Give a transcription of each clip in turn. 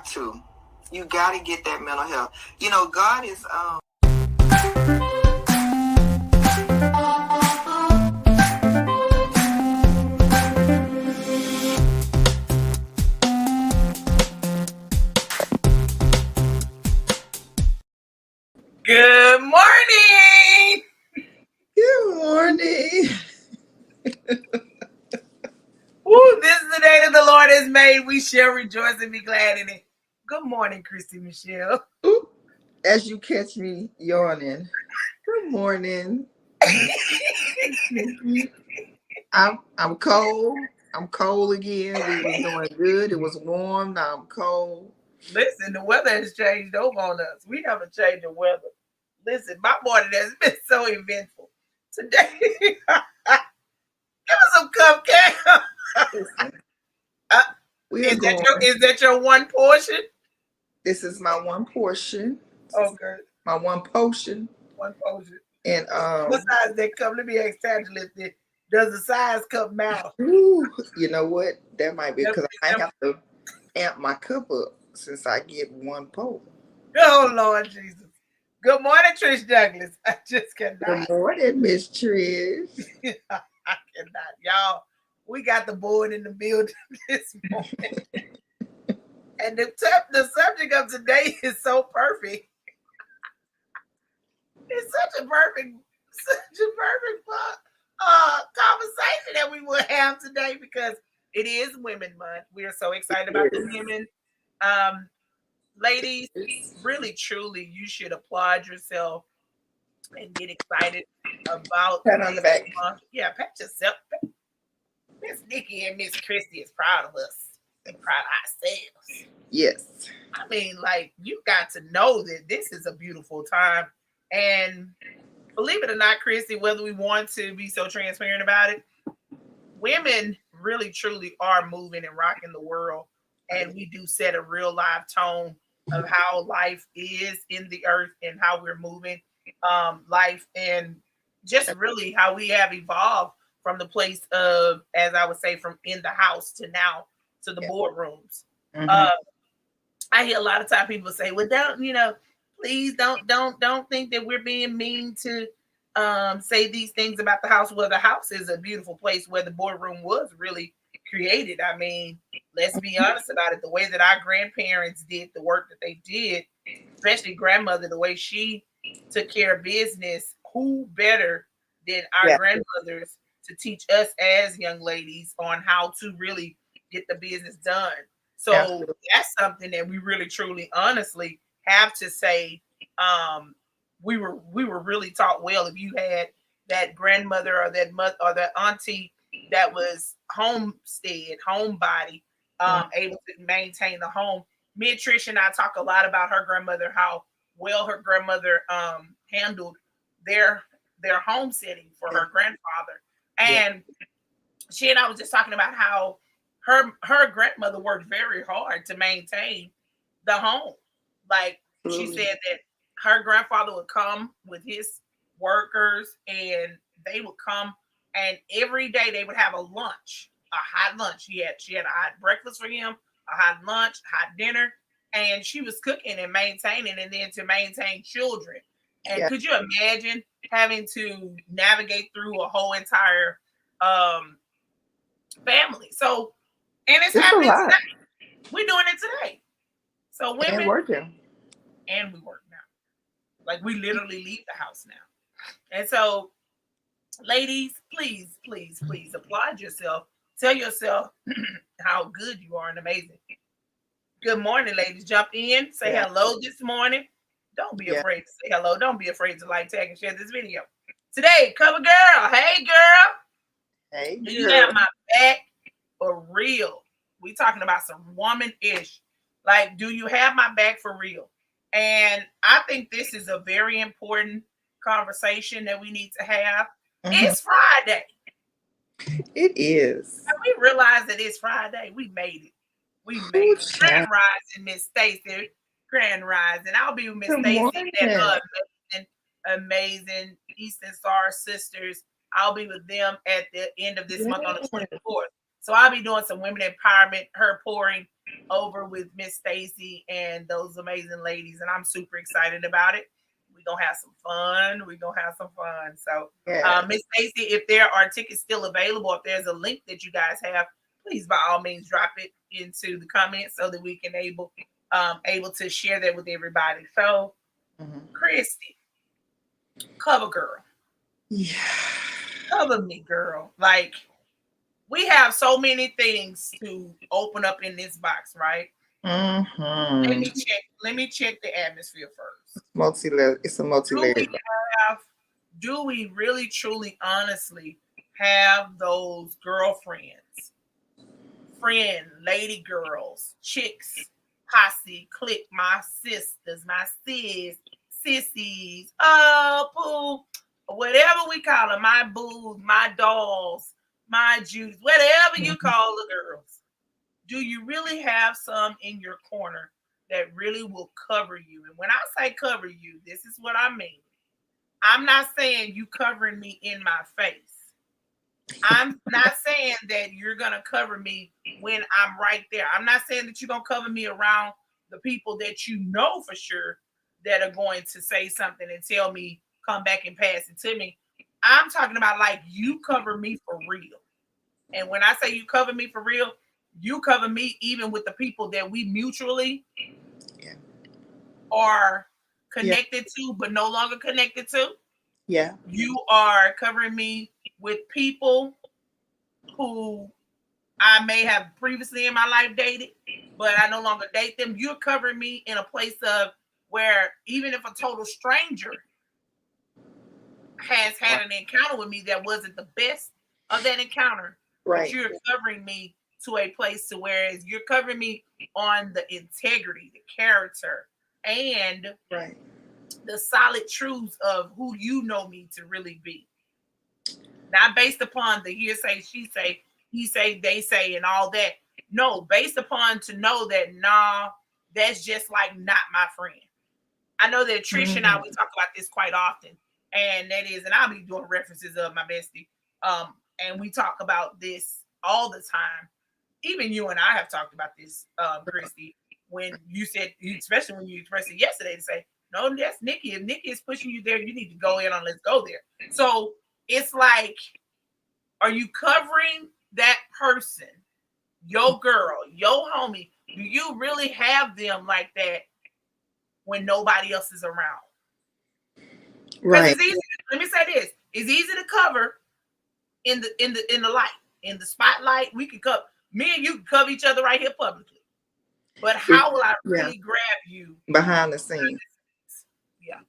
to. You got to get that mental health. You know, God is... Good morning. Good morning. Woo, this is the day that the Lord has made. We shall rejoice and be glad in it. Good morning, Kristi Michelle. Ooh, as you catch me yawning. Good morning. I'm cold. I'm cold again. We were doing good. It was warm. Now I'm cold. Listen, the weather has changed over on us. We have a change of weather. Listen, my morning has been so eventful. Today, give us some cupcakes. Is that your one portion? This is my one portion. Okay. My one potion. One potion. And what size that cup? Let me ask Angela, does the size cup matter? Ooh, you know what? That might be because I have to amp my cup up since I get one pour. Oh, Lord Jesus. Good morning, Trish Douglas. I just cannot. Good morning, Miss Trish. I cannot. Y'all, we got the board in the building this morning. And the subject of today is so perfect. It's such a perfect conversation that we will have today because it is Women Month. We are so excited about the women. Ladies, really, truly, you should applaud yourself and get excited about pat on the back. Yeah, pat yourself. Miss Nikki and Miss Kristi is proud of us and proud of ourselves. Yes. I mean, like, you got to know that this is a beautiful time. And believe it or not, Kristi, whether we want to be so transparent about it, women really, truly are moving and rocking the world. And we do set a real live tone of how life is in the earth and how we're moving life and just really how we have evolved from the place of, as I would say, from in the house to now to the boardrooms. Mm-hmm. I hear a lot of times people say, well, please don't think that we're being mean to say these things about the house. Well, the house is a beautiful place where the boardroom was really created. I mean, let's be honest about it. The way that our grandparents did the work that they did, especially grandmother, the way she took care of business, who better than our grandmothers to teach us as young ladies on how to really get the business done. So that's something that we really, truly, honestly have to say. We were really taught well. If you had that grandmother or that mother or that auntie that was homestead, homebody, able to maintain the home. Me and Trish and I talk a lot about her grandmother, how well her grandmother handled their homesteading for her grandfather. And she and I was just talking about how her grandmother worked very hard to maintain the home. Like she said that her grandfather would come with his workers and they would come and every day they would have a lunch, a hot lunch. She had a hot breakfast for him, a hot lunch, hot dinner, and she was cooking and maintaining and then to maintain children. And could you imagine having to navigate through a whole entire family? So, and it's happening today. We're doing it today. So women working. And we work now. Like we literally leave the house now. And so, ladies, please, please, please applaud yourself. Tell yourself how good you are and amazing. Good morning, ladies. Jump in. Say hello this morning. Don't be afraid to say hello. Don't be afraid to like, tag, and share this video. Today, COVerGirl. Hey, girl. Hey, girl. Do you have my back for real? We talking about some womanish. Like, do you have my back for real? And I think this is a very important conversation that we need to have. Mm-hmm. It's Friday. It is. And we realize that it's Friday. We made it. We made it. Grand Rising, Miss Stacy. Grand Rising. I'll be with Miss Stacy and amazing Eastern Star sisters. I'll be with them at the end of this month on the 24th. So I'll be doing some women empowerment, her pouring over with Miss Stacy and those amazing ladies, and I'm super excited about it. We're gonna have some fun. We're gonna have some fun. So Yeah. Miss Stacy, if there are tickets still available, if there's a link that you guys have, please by all means drop it into the comments so that we can able to share that with everybody. So Mhm. Kristi, cover girl, Yeah. cover me, girl. Like we have so many things to open up in this box, right? Let Mm-hmm. me check. Let me check the atmosphere first. Multi-layered. It's a Do we multi-layered. have? Do we really, truly, honestly have those girlfriends, friend, lady girls, chicks, posse, clique, my sisters, my sissies, poo, whatever we call them, my boos, my dolls, my Judas, whatever you Mhm. call the girls. Do you really have some in your corner that really will cover you? And when I say cover you, this is what I mean. I'm not saying you covering me in my face. I'm not saying that you're going to cover me when I'm right there. I'm not saying that you're going to cover me around the people that you know for sure that are going to say something and tell me, come back and pass it to me. I'm talking about like you cover me for real. And when I say you cover me for real, you cover me even with the people that we mutually Yeah. are Yeah. connected to, but no longer connected to. Yeah. You are covering me with people who I may have previously in my life dated, but I no longer date them. You're covering me in a place of where even if a total stranger has Right. had an encounter with me that wasn't the best of that encounter, but Right. you're covering me to a place to whereas you're covering me on the integrity, the character, and Right. the solid truths of who you know me to really be. Not based upon the hearsay, she say, he say, they say, and all that. No, based upon to know that nah, that's just like not my friend. I know that Trish and I we Mm-hmm. talk about this quite often, and that is, and I'll be doing references of my bestie. And we talk about this all the time. Even you and I have talked about this, Kristi, when you said, especially when you expressed it yesterday, to say, no, that's Nikki. If Nikki is pushing you there, you need to go in on let's go there. So it's like, are you covering that person, your girl, your homie? Do you really have them like that when nobody else is around? Because Right. it's easy. Let me say this: it's easy to cover in the light, in the spotlight. We can cover me and you can cover each other right here publicly. But It, how will I yeah. really grab you? Behind the scenes. Yeah,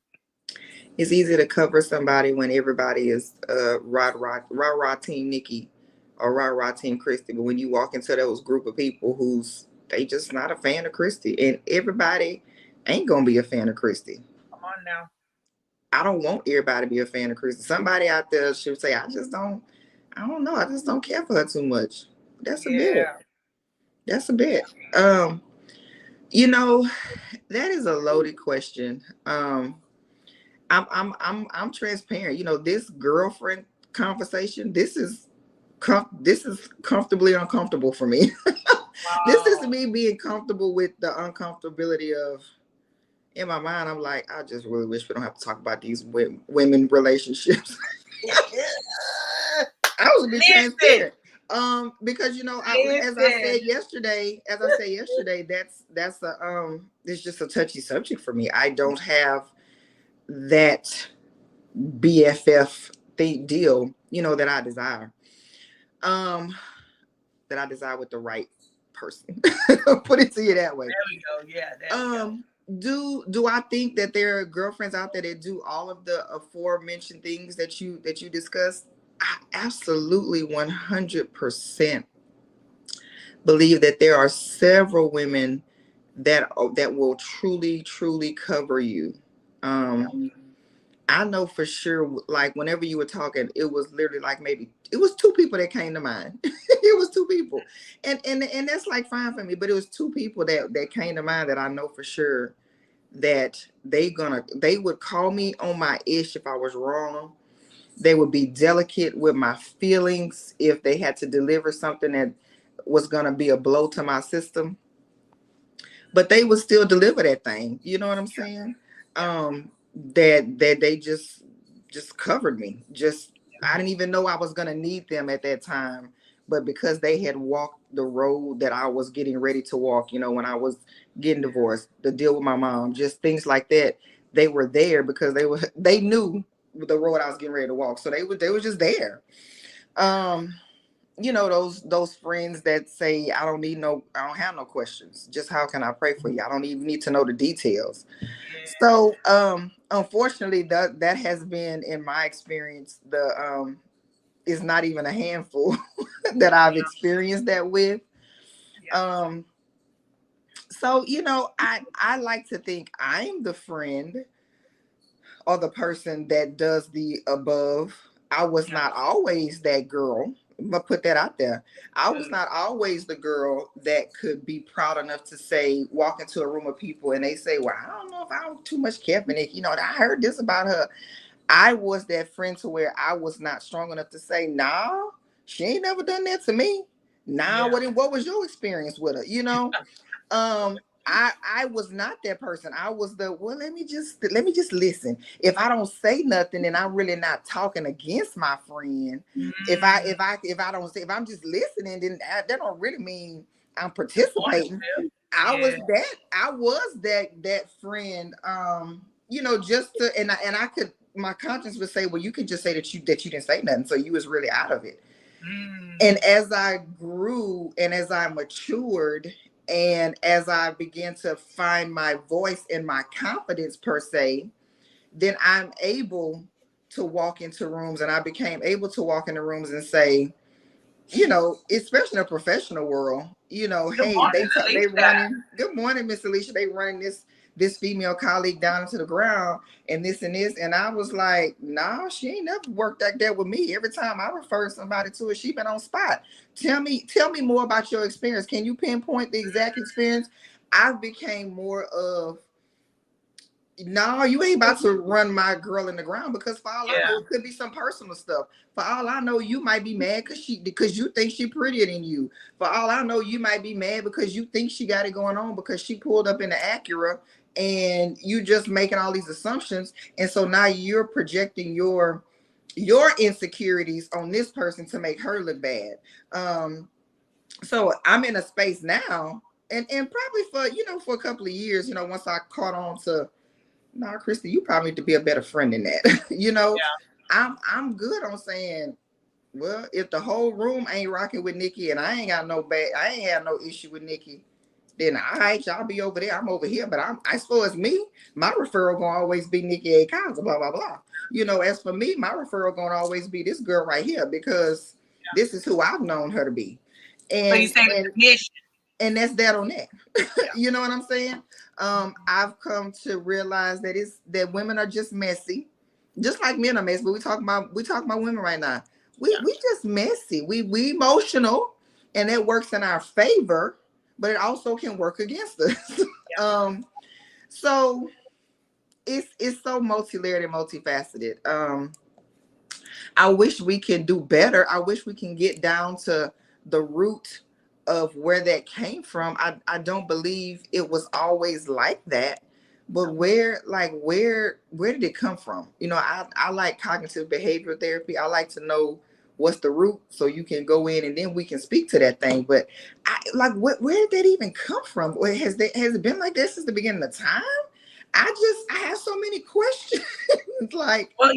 It's easy to cover somebody when everybody is rah rah team Nikki or rah rah team Kristi. But when you walk into those group of people who's they just not a fan of Kristi, and everybody ain't gonna be a fan of Kristi. come on now. I don't want everybody to be a fan of Kristi. Somebody out there should say, I don't know, I just don't care for her too much. That's a bit. Yeah, That's a bit. Um, you know, that is a loaded question. I'm transparent. You know, this girlfriend conversation, this is comfortably uncomfortable for me. This is wow. me being comfortable with the uncomfortability of in my mind. I'm like, I just really wish we don't have to talk about these women relationships. I was a bit Listen, transparent. Because you know, listen. as I said yesterday, that's a it's just a touchy subject for me. I don't have that BFF deal, you know, that I desire. Um, that I desire with the right person. Put it to you that way. There we go. Yeah, there we go. Um, do I think that there are girlfriends out there that do all of the aforementioned things that you discussed? I absolutely 100% believe that there are several women that will truly cover you. Yeah. Um, I know for sure, like whenever you were talking, it was literally like maybe it was two people that came to mind. It was two people, and that's like fine for me. But it was two people that came to mind that I know for sure that they would call me on my ish if I was wrong. They would be delicate with my feelings if they had to deliver something that was going to be a blow to my system, but they would still deliver that thing. You know what I'm saying? Yeah. That they just covered me. Just I didn't even know I was gonna need them at that time, but because they had walked the road that I was getting ready to walk, when I was getting divorced, the deal with my mom, just things like that, they were there because they knew the road I was getting ready to walk, so they were just there. Um, those friends that say I don't have no questions, just how can I pray for you, I don't even need to know the details. So unfortunately that has been, in my experience, the is not even a handful that I've experienced that with. um so I like to think I'm the friend or the person that does the above. I was not always that girl, but put that out there. I was not always the girl that could be proud enough to say, walk into a room of people and they say, well, I don't know if I don't too much care for Nikki. I heard this about her. I was that friend to where I was not strong enough to say, nah, she ain't never done that to me. Nah, what was your experience with her? I was not that person. I was the, well, let me just listen. If I don't say nothing, then I'm really not talking against my friend. If I'm just listening, then that don't really mean I'm participating. I was that friend. Just to, and I could, my conscience would say, well, you could just say that you didn't say nothing, so you was really out of it. And as I grew and as I matured and as I began to find my voice and my confidence per se, then I'm able to walk into rooms, and I became able to walk into rooms and say, especially in a professional world, Good hey, morning, they Alicia. running. Good morning, Miss Alicia. They running this female colleague down into the ground and this and this. And I was like, nah, she ain't never worked like that with me. Every time I refer somebody to her, she been on spot. Tell me more about your experience. Can you pinpoint the exact experience? I became more of, no, you ain't about to run my girl in the ground, because for all I know, it could be some personal stuff. For all I know, you might be mad because you think she prettier than you. For all I know, you might be mad because you think she got it going on because she pulled up in the Acura, and you just making all these assumptions. And so now you're projecting your insecurities on this person to make her look bad. So I'm in a space now, and probably for a couple of years, once I caught on to, no, Kristi, you probably need to be a better friend than that. I'm good on saying, well, if the whole room ain't rocking with Nikki and I ain't had no issue with Nikki, then all right, y'all be over there. I'm over here. But as far as me, my referral gonna always be Nikki A. Collins, blah, blah, blah. As for me, my referral gonna always be this girl right here, because this is who I've known her to be. So you And say and mission. and that's that on that. You know what I'm saying? I've come to realize that women are just messy, just like men are messy. But we talking about women right now. We just messy. We emotional, and that works in our favor, but it also can work against us. So it's so multi-layered and multifaceted. I wish we can do better. I wish we can get down to the root of where that came from. I don't believe it was always like that. But where did it come from? I like cognitive behavioral therapy. I like to know what's the root so you can go in and then we can speak to that thing. But where did that even come from? Has it been like this since the beginning of time? I have so many questions. Like, Well,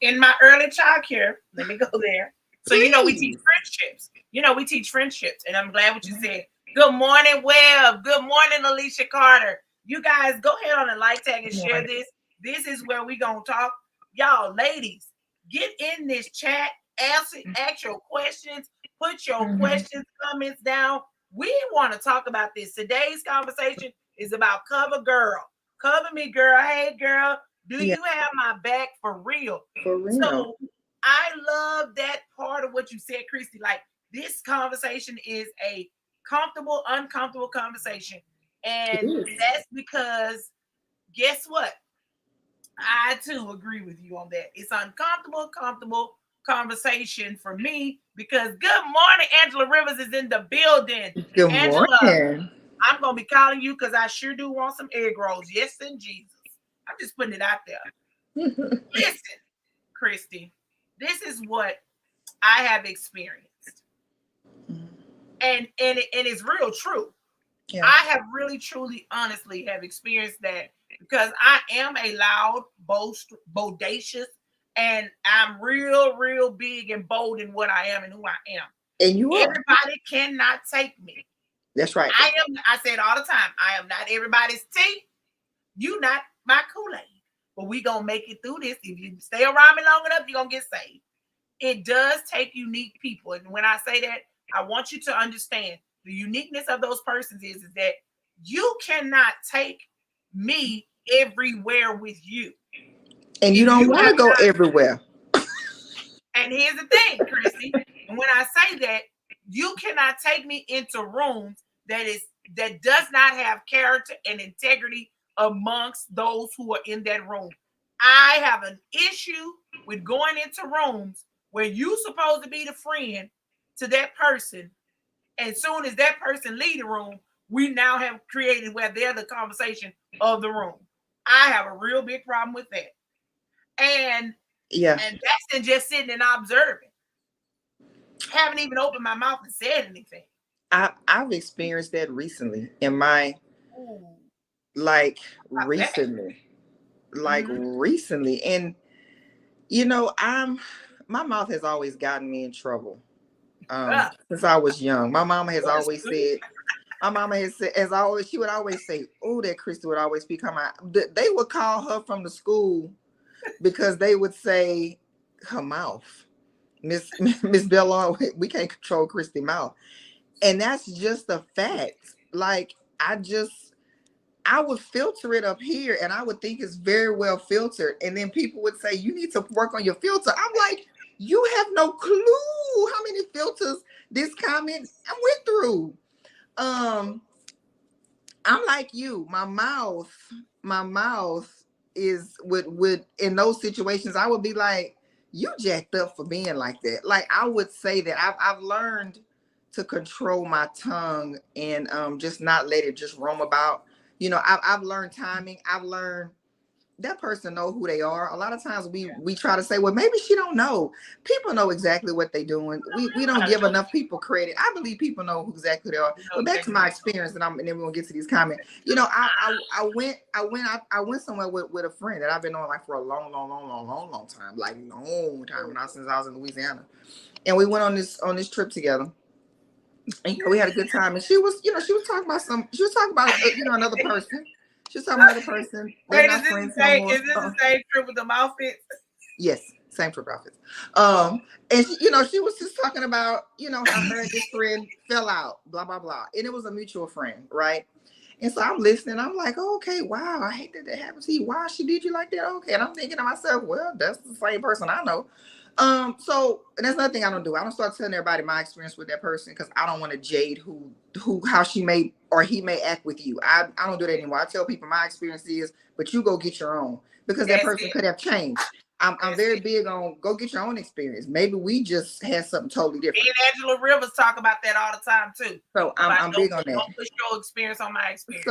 in my early child care, let me go there. So, we teach please. friendships. We teach friendships. And I'm glad what you said. Good morning, Webb. Good morning, Alicia Carter. You guys go ahead on and like, tag, and share this. This is where we going to talk. Y'all, ladies, get in this chat. Ask your questions. Put your questions, comments down. We want to talk about this. Today's conversation is about COVerGirl. Cover me, girl. Hey, girl. Do Yeah, you have my back for real? for real. So I love that part of what you said, Kristi. Like, this conversation is a comfortable, uncomfortable conversation. It And is. that's because, guess what? I too agree with you on that. It's comfortable conversation for me because good morning, Angela Rivers is in the building. Good Angela, morning. I'm gonna be calling you because I sure do want some egg rolls. Yes, and Jesus. I'm just putting it out there. Listen, Kristi, this is what I have experienced, and it's real true. Yeah. I have really, truly, honestly have experienced that because I am a loud, bodacious, and I'm real big and bold in what I am and who I am. And you are. Everybody cannot take me. That's right. I say it all the time. I am not everybody's tea. You not my Kool-Aid. But we gonna make it through this. If you stay around me long enough, you're gonna get saved. It does take unique people. And when I say that, I want you to understand the uniqueness of those persons is that you cannot take me everywhere with you. And you don't want to go everywhere. And here's the thing, Kristi. And when I say that, you cannot take me into rooms that does not have character and integrity amongst those who are in that room. I have an issue with going into rooms where you supposed to be the friend to that person. And soon as that person leave the room, we now have created where they're the conversation of the room. I have a real big problem with that. And that's in just sitting and observing. Haven't even opened my mouth and said anything. I've experienced that recently in my recently. And my mouth has always gotten me in trouble. Since I was young. My mama has always said, she would always say, oh, that Kristi would always speak her mind. They would call her from the school because they would say her mouth. Miss Bella, we can't control Kristi's mouth. And that's just a fact. Like, I would filter it up here and I would think it's very well filtered. And then people would say, you need to work on your filter. I'm like, you have no clue how many filters this comment I went through. I'm like you. My mouth is would in those situations, I would be like, you jacked up for being like that. Like, I would say that I've learned to control my tongue and just not let it just roam about. I've learned timing. I've learned that person know who they are. A lot of times we try to say, well, maybe she don't know. People know exactly what they're doing. We don't give enough people credit. I believe people know exactly who they are. But back to my experience, and then we're gonna get to these comments. I went somewhere with a friend that I've been on like for a long time, like long time, not since I was in Louisiana. And we went on this trip together. And we had a good time. And she was talking about another person. She was talking about another person. Wait, is this the same trip with the outfits? Yes, same trip outfits. And she was just talking about, how her and this friend fell out, blah, blah, blah. And it was a mutual friend, right? And so I'm listening. I'm like, oh, okay, wow, I hate that happened to you. Why she did you like that? Okay. And I'm thinking to myself, well, that's the same person I know. So that's another thing I don't do. I don't start telling everybody my experience with that person because I don't want to jade how she may or he may act with you. I don't do that anymore. I tell people my experience is, but you go get your own because that person could have changed. I'm very big on go get your own experience. Maybe we just had something totally different. Me and Angela Rivers talk about that all the time too. So I'm big on that. Don't push your experience on my experience.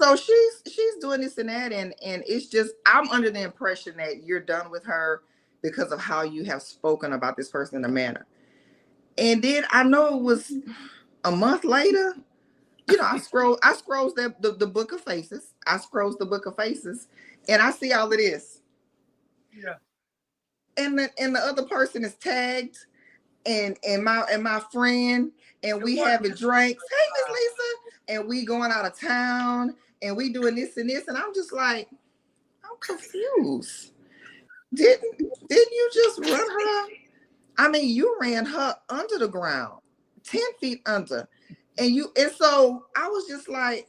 So she's doing this and that, and it's just I'm under the impression that you're done with her because of how you have spoken about this person in a manner. And then I know it was a month later, I scroll the book of faces. I scrolls the book of faces and I see all of this. Yeah. And the other person is tagged and my friend, and we having drinks. Hey, Miss Lisa, and we going out of town and we doing this and this. And I'm just like, I'm confused. Didn't you just run her? I mean, you ran her under the ground, 10 feet under. And so I was just like,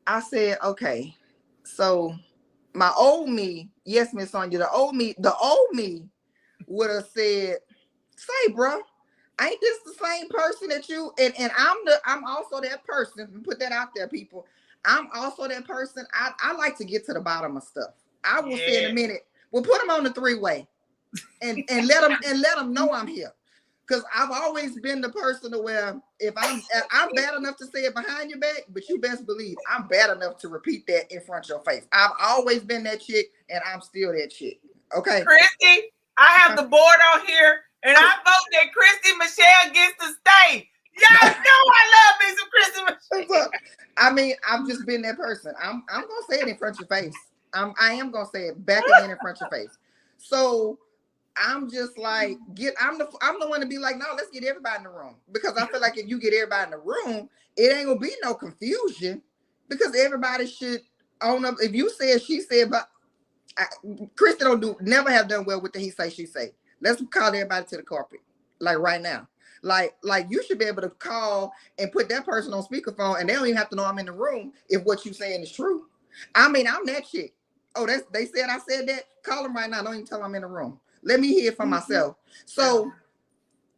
I said, okay, so my old me, yes, Miss Sonia, the old me would have said, say, bro, ain't this the same person that you, and I'm also that person, put that out there, people. I'm also that person. I like to get to the bottom of stuff. I will say in a Yeah. minute, we'll put them on the three-way and let them know I'm here. Because I've always been the person to where if I'm bad enough to say it behind your back, but you best believe I'm bad enough to repeat that in front of your face. I've always been that chick, and I'm still that chick. Okay. Kristi, I have the board on here, and I vote that Kristi Michelle gets to stay. Y'all know I love me some Kristi Michelle. I mean, I've just been that person. I'm gonna say it in front of your face. I am gonna say it back again in front of your face. So I'm just like, I'm the one to be like, no, let's get everybody in the room. Because I feel like if you get everybody in the room, it ain't gonna be no confusion. Because everybody should own up. If you said, she said, but Kristi never have done well with the he say, she say. Let's call everybody to the carpet. Like right now. Like you should be able to call and put that person on speakerphone, and they don't even have to know I'm in the room if what you saying is true. I mean, I'm that chick. Oh, they said I said that. Call them right now. Don't even tell them I'm in the room. Let me hear it for myself. So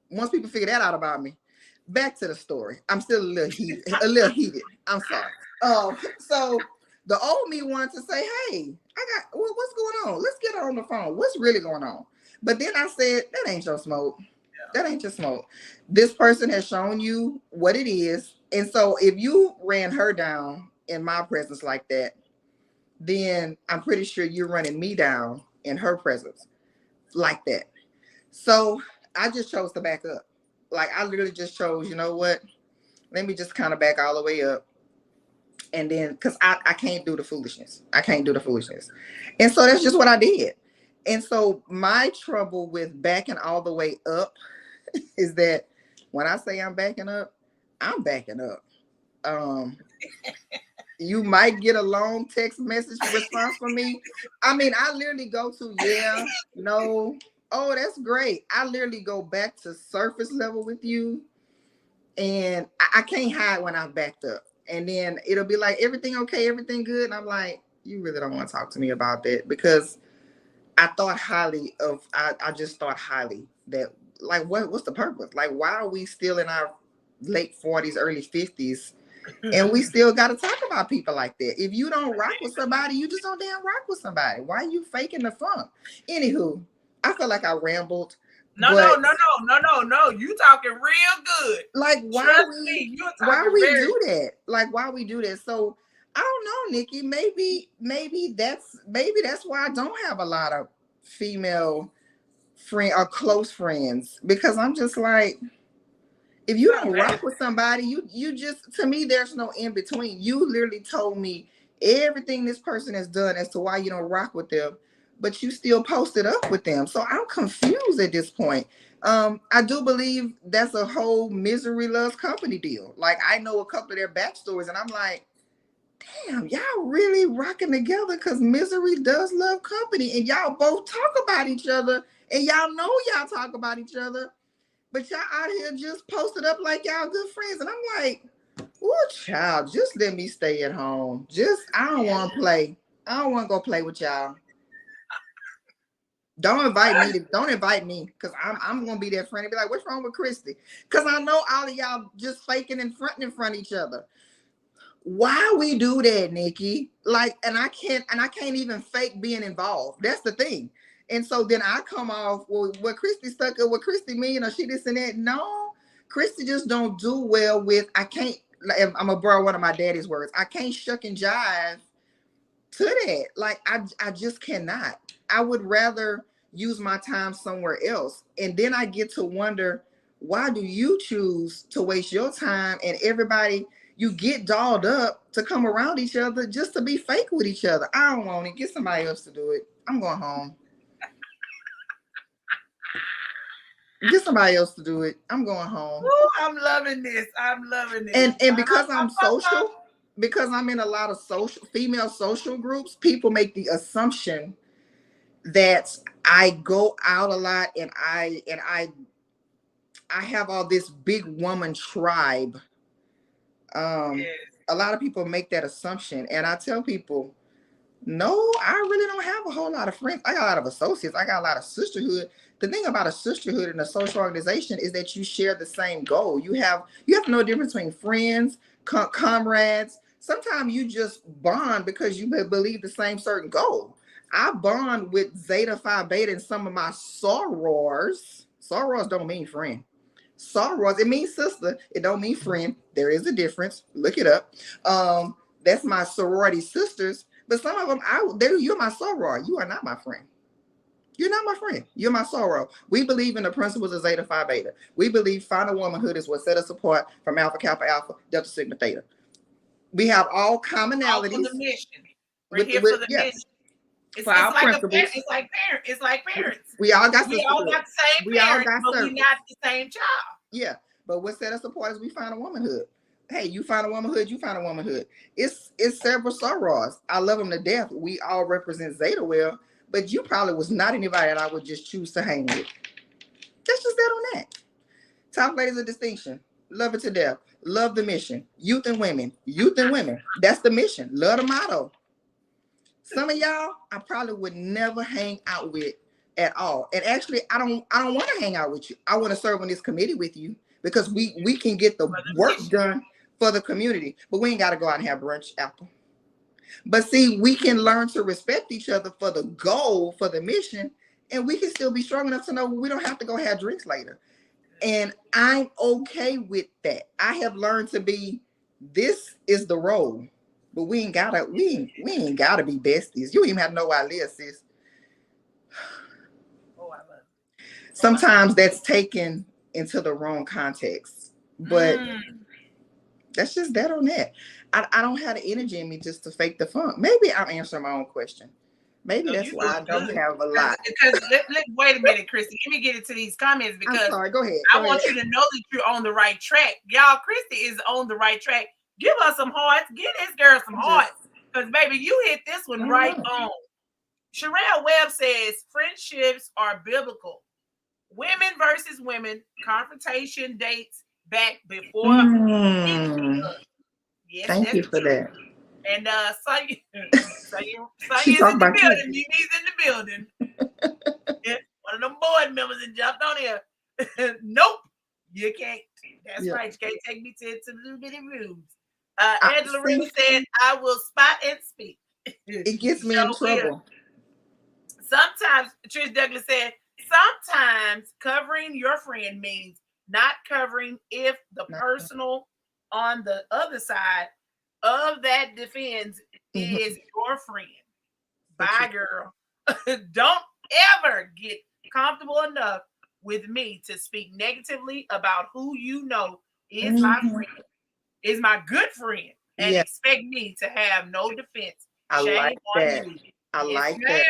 once people figure that out about me, back to the story. I'm still a little heated. I'm sorry. So the old me wanted to say, hey, what's going on? Let's get her on the phone. What's really going on? But then I said, that ain't your smoke. That ain't your smoke. This person has shown you what it is. And so if you ran her down in my presence like that, then I'm pretty sure you're running me down in her presence like that. So I just chose to back up. Like I literally just chose, you know what? Let me just kind of back all the way up. And then because I can't do the foolishness. I can't do the foolishness. And so that's just what I did. And so my trouble with backing all the way up is that when I say I'm backing up, I'm backing up. You might get a long text message response from me. I mean, I literally go to yeah, no, oh, that's great. I literally go back to surface level with you, and I can't hide when I've backed up. And then it'll be like, everything okay, everything good. And I'm like, you really don't want to talk to me about that because I thought highly of, I just thought highly that, like, what's the purpose? Like, why are we still in our late 40s, early 50s? And we still got to talk about people like that. If you don't rock with somebody, you just don't damn rock with somebody. Why are you faking the funk? Anywho, I feel like I rambled. No. You talking real good. Like why we do that? Like why we do that? So I don't know, Nikki. Maybe that's why I don't have a lot of female friend or close friends, because I'm just like, if you don't rock with somebody, you just, to me, there's no in between. You literally told me everything this person has done as to why you don't rock with them, but you still posted up with them. So I'm confused at this point. I do believe that's a whole misery loves company deal. Like I know a couple of their backstories, and I'm like, damn, y'all really rocking together because misery does love company, and y'all both talk about each other, and y'all know y'all talk about each other. But y'all out here just posted up like y'all good friends. And I'm like, oh, child, just let me stay at home. I don't want to play. I don't want to go play with y'all. Don't invite me because I'm going to be that friend and be like, what's wrong with Kristi? Because I know all of y'all just faking and fronting in front of each other. Why we do that, Nikki? Like, and I can't even fake being involved. That's the thing. And so then I come off, well, what Kristi stuck up, what Kristi mean, or she this and that. No, Kristi just don't do well with, I can't, I'm going to borrow one of my daddy's words, I can't shuck and jive to that. Like, I just cannot. I would rather use my time somewhere else. And then I get to wonder, why do you choose to waste your time and everybody, you get dolled up to come around each other just to be fake with each other? I don't want it. Get somebody else to do it. I'm going home. Get somebody else to do it. I'm going home. Ooh, I'm loving this. And because I'm social, because I'm in a lot of female social groups, people make the assumption that I go out a lot and I have all this big woman tribe. Yes. A lot of people make that assumption, and I tell people, no, I really don't have a whole lot of friends. I got a lot of associates. I got a lot of sisterhood. The thing about a sisterhood in a social organization is that you share the same goal. You have to know the difference between friends, comrades, Sometimes you just bond because you believe the same certain goal. I bond with Zeta Phi Beta and some of my sorors. Sorors don't mean friend. Sorors, it means sister. It don't mean friend. There is a difference. Look it up. That's my sorority sisters. But some of them, you're my soror. You are not my friend. You're not my friend. You're my soror. We believe in the principles of Zeta Phi Beta. We believe final womanhood is what set us apart from Alpha Kappa Alpha Delta Sigma Theta. We have all commonalities. All for the mission. We're here for the mission. It's like principles. It's like parents. We all got the same parents, but we're not the same child. Yeah, but what set us apart is we find a womanhood. Hey, you find a womanhood, you find a womanhood. It's several sorors. I love them to death. We all represent Zeta well, but you probably was not anybody that I would just choose to hang with. That's just that on that. Top ladies of distinction. Love it to death. Love the mission. Youth and women. Youth and women. That's the mission. Love the motto. Some of y'all I probably would never hang out with at all. And actually, I don't want to hang out with you. I want to serve on this committee with you because we can get the work done for the community. But we ain't got to go out and have brunch, Apple. But see, we can learn to respect each other for the goal, for the mission, and we can still be strong enough to know we don't have to go have drinks later. And I'm okay with that. I have learned to be, this is the role. But we ain't gotta be besties. You even have to know where I live, sis. Oh, I love it. Sometimes that's taken into the wrong context. But that's just that on that. I don't have the energy in me just to fake the funk. Maybe I'm answering my own question. Maybe that's why I don't have a lot. Because wait a minute, Kristi. Let me get into these comments because I'm sorry, go ahead. I want you to know that you're on the right track. Y'all, Kristi is on the right track. Give us some hearts. Give this girl some hearts. Because, baby, you hit this one right on. Sherelle Webb says, friendships are biblical. Women versus women. Confrontation dates back before. Yes, thank you for that. And Sonya's in the building. Mimi's in the building. One of them board members and jumped on here. Nope. You can't. That's right. You can't take me to the little bitty rooms. Angela River said, I will spot and speak. It gets me in trouble. Sometimes, Trish Douglas said, sometimes covering your friend means not covering if the personal on the other side of that defense is your friend. Bye, girl. Don't ever get comfortable enough with me to speak negatively about who you know is my friend, is my good friend, and expect me to have no defense. I like that. I like that.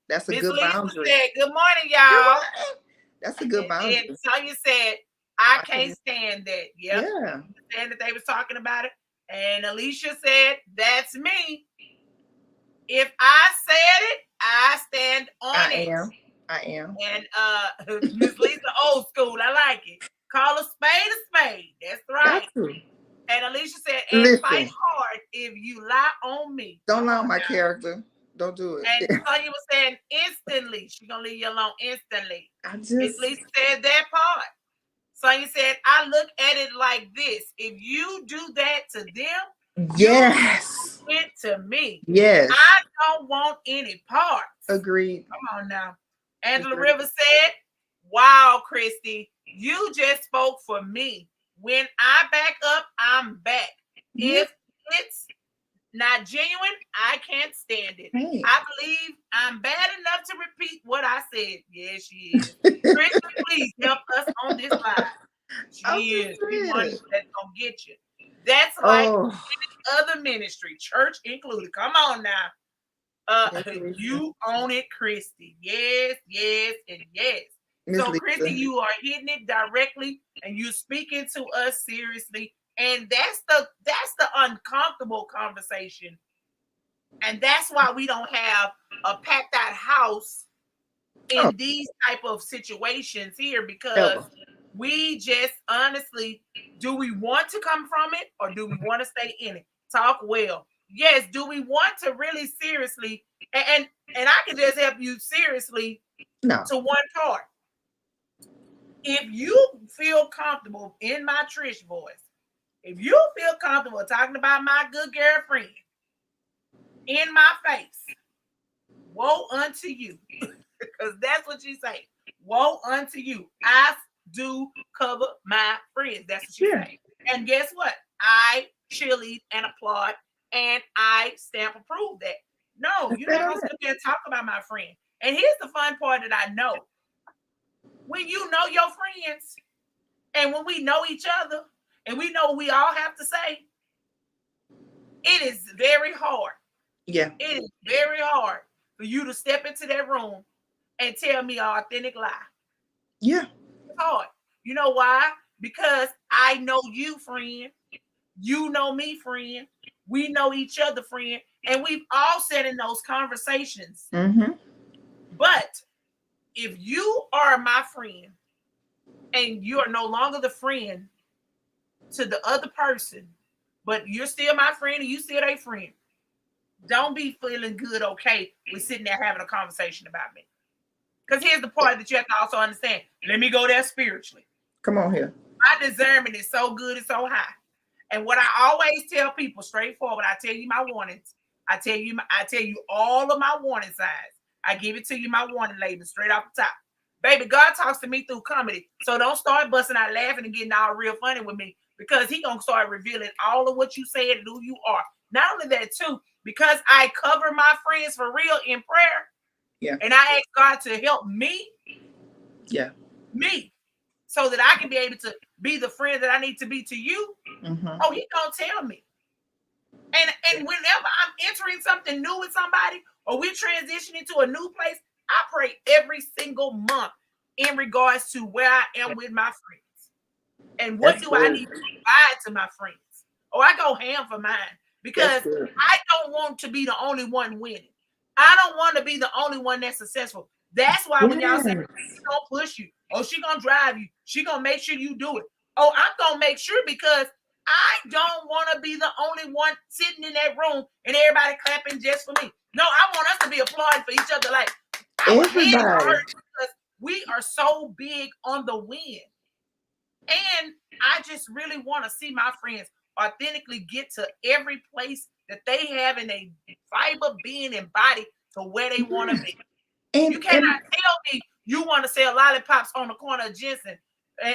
That's a good boundary. Said, good morning, y'all. That's a good boundary. And Sonya said, I can't stand that. Yep. Yeah. Stand that they was talking about it. And Alicia said, that's me. If I said it, I stand on it. I am. And Miss Lisa, old school. I like it. Call a spade. That's right. And Alicia said, and fight hard if you lie on me. Don't lie on my character. Don't do it. And Sonya was saying instantly. She's going to leave you alone instantly. Miss Lisa said that part. Sonya said, I look at it like this. If you do that to them, yes, you do it to me. Yes. I don't want any parts. Agreed. Come on now. Angela Rivers said, wow, Kristi, you just spoke for me. When I back up, I'm back. If it's not genuine, I can't stand it. Right. I believe I'm bad enough to repeat what I said. Yes, she is. Kristi, please help us on this live. She is. We want that's gonna get you. That's like any other ministry, church included. Come on now. You own it, Kristi. Yes, and yes. So, Kristi, you are hitting it directly and you're speaking to us seriously. And that's the uncomfortable conversation. And that's why we don't have a packed out house in these type of situations here, because we just honestly, do we want to come from it or do we want to stay in it? Talk well. Yes, do we want to really seriously, and I can just help you seriously to one part. If you feel comfortable in my Trish voice If you feel comfortable talking about my good girlfriend in my face, woe unto you. Because that's what you say. Woe unto you. I do cover my friends. That's what you say. And guess what? I cheerlead and applaud and I stamp approve that. No, you're not going to sit there and talk about my friend. And here's the fun part that I know. When you know your friends and when we know each other and we know what we all have to say, it is very hard. Yeah. It is very hard for you to step into that room and tell me an authentic lie. Yeah. It's hard. You know why? Because I know you, friend. You know me, friend. We know each other, friend. And we've all said in those conversations. Mm-hmm. But if you are my friend and you are no longer the friend to the other person, but you're still my friend and you still a friend, don't be feeling good, okay, with sitting there having a conversation about me. Because here's the part that you have to also understand. Let me go there spiritually. Come on here. My discernment is so good and so high. And what I always tell people straightforward, I tell you my warnings. I tell you all of my warning signs. I give it to you, my warning label, straight off the top. Baby, God talks to me through comedy. So don't start busting out laughing and getting all real funny with me, because he gonna start revealing all of what you said and who you are. Not only that, too, because I cover my friends for real in prayer. Yeah. And I ask God to help me. Yeah. Me. So that I can be able to be the friend that I need to be to you. Mm-hmm. Oh, he gonna tell me. And whenever I'm entering something new with somebody, or we're transitioning to a new place, I pray every single month in regards to where I am with my friends. And what do I need to provide to my friends? Oh, I go ham for mine, because I don't want to be the only one winning. I don't want to be the only one that's successful. That's why when y'all say she's gonna push you, oh, she gonna drive you, she gonna make sure you do it. Oh, I'm gonna make sure, because I don't want to be the only one sitting in that room and everybody clapping just for me. No, I want us to be applauding for each other, like our hands are hurt, because we are so big on the win. And I just really want to see my friends authentically get to every place that they have in a fiber, being, and body to where they want to be. You cannot tell me you want to sell lollipops on the corner of Jensen,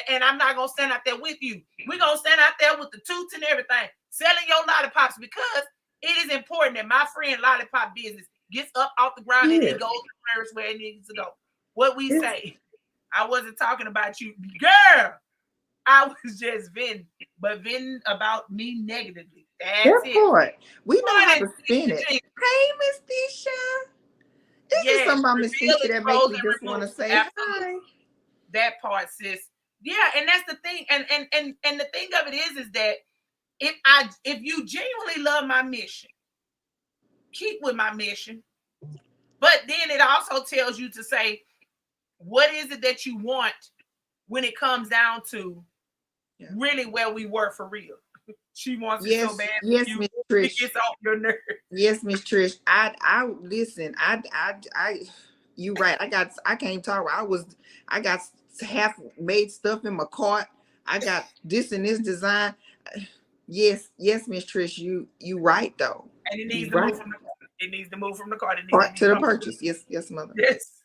and I'm not going to stand out there with you. We're going to stand out there with the toots and everything, selling your lollipops, because it is important that my friend lollipop business gets up off the ground and it goes where it needs to go. What we say, I wasn't talking about you, girl. I was just venting about me negatively. That's it. We know how to spin it. Hey, Miss Tisha. This is something about Miss Tisha that makes me just want to say hi. That part, sis. Yeah, and that's the thing. And the thing of it is that if you genuinely love my mission, keep with my mission. But then it also tells you to say, what is it that you want when it comes down to really where we were for real? She wants it so bad. Yes, Miss Trish. It's off your nerves. Yes, Miss Trish. I listen. You right. I can't talk. I got half made stuff in my cart. I got this and this design. Yes, Miss Trish. You right though. And it needs to move from the cart. It needs to move from the cart. To the purchase. Yes, mother. Yes.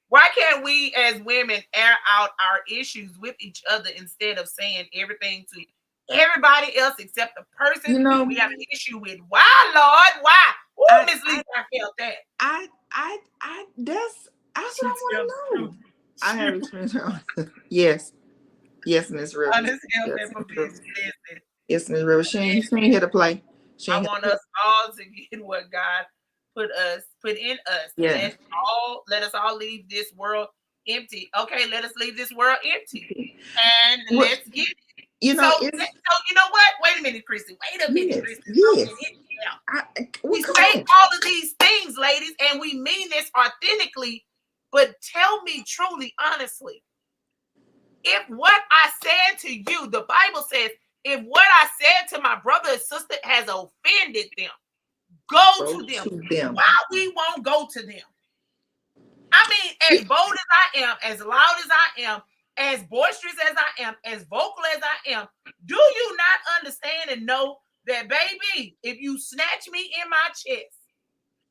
Why can't we as women air out our issues with each other instead of saying everything to everybody else except the person we have an issue with? Why, Lord? Why? Oh, Miss Lisa, I felt that. That's what I want to know. I have experience. Yes, Miss River. Yes, Miss River. She ain't here to play. I want us all to get what God put in us. Yeah. Let us all leave this world empty. Okay, let us leave this world empty. And let's get it. So you know what? Wait a minute, Kristi. Kristi. Yes. We say all of these things, ladies, and we mean this authentically, but tell me truly, honestly, if what I said to you, the Bible says, if what I said to my brother and sister has offended them, go to them. Why we won't go to them? I mean, as bold as I am, as loud as I am, as boisterous as I am, as vocal as I am, do you not understand and know that, baby, if you snatch me in my chest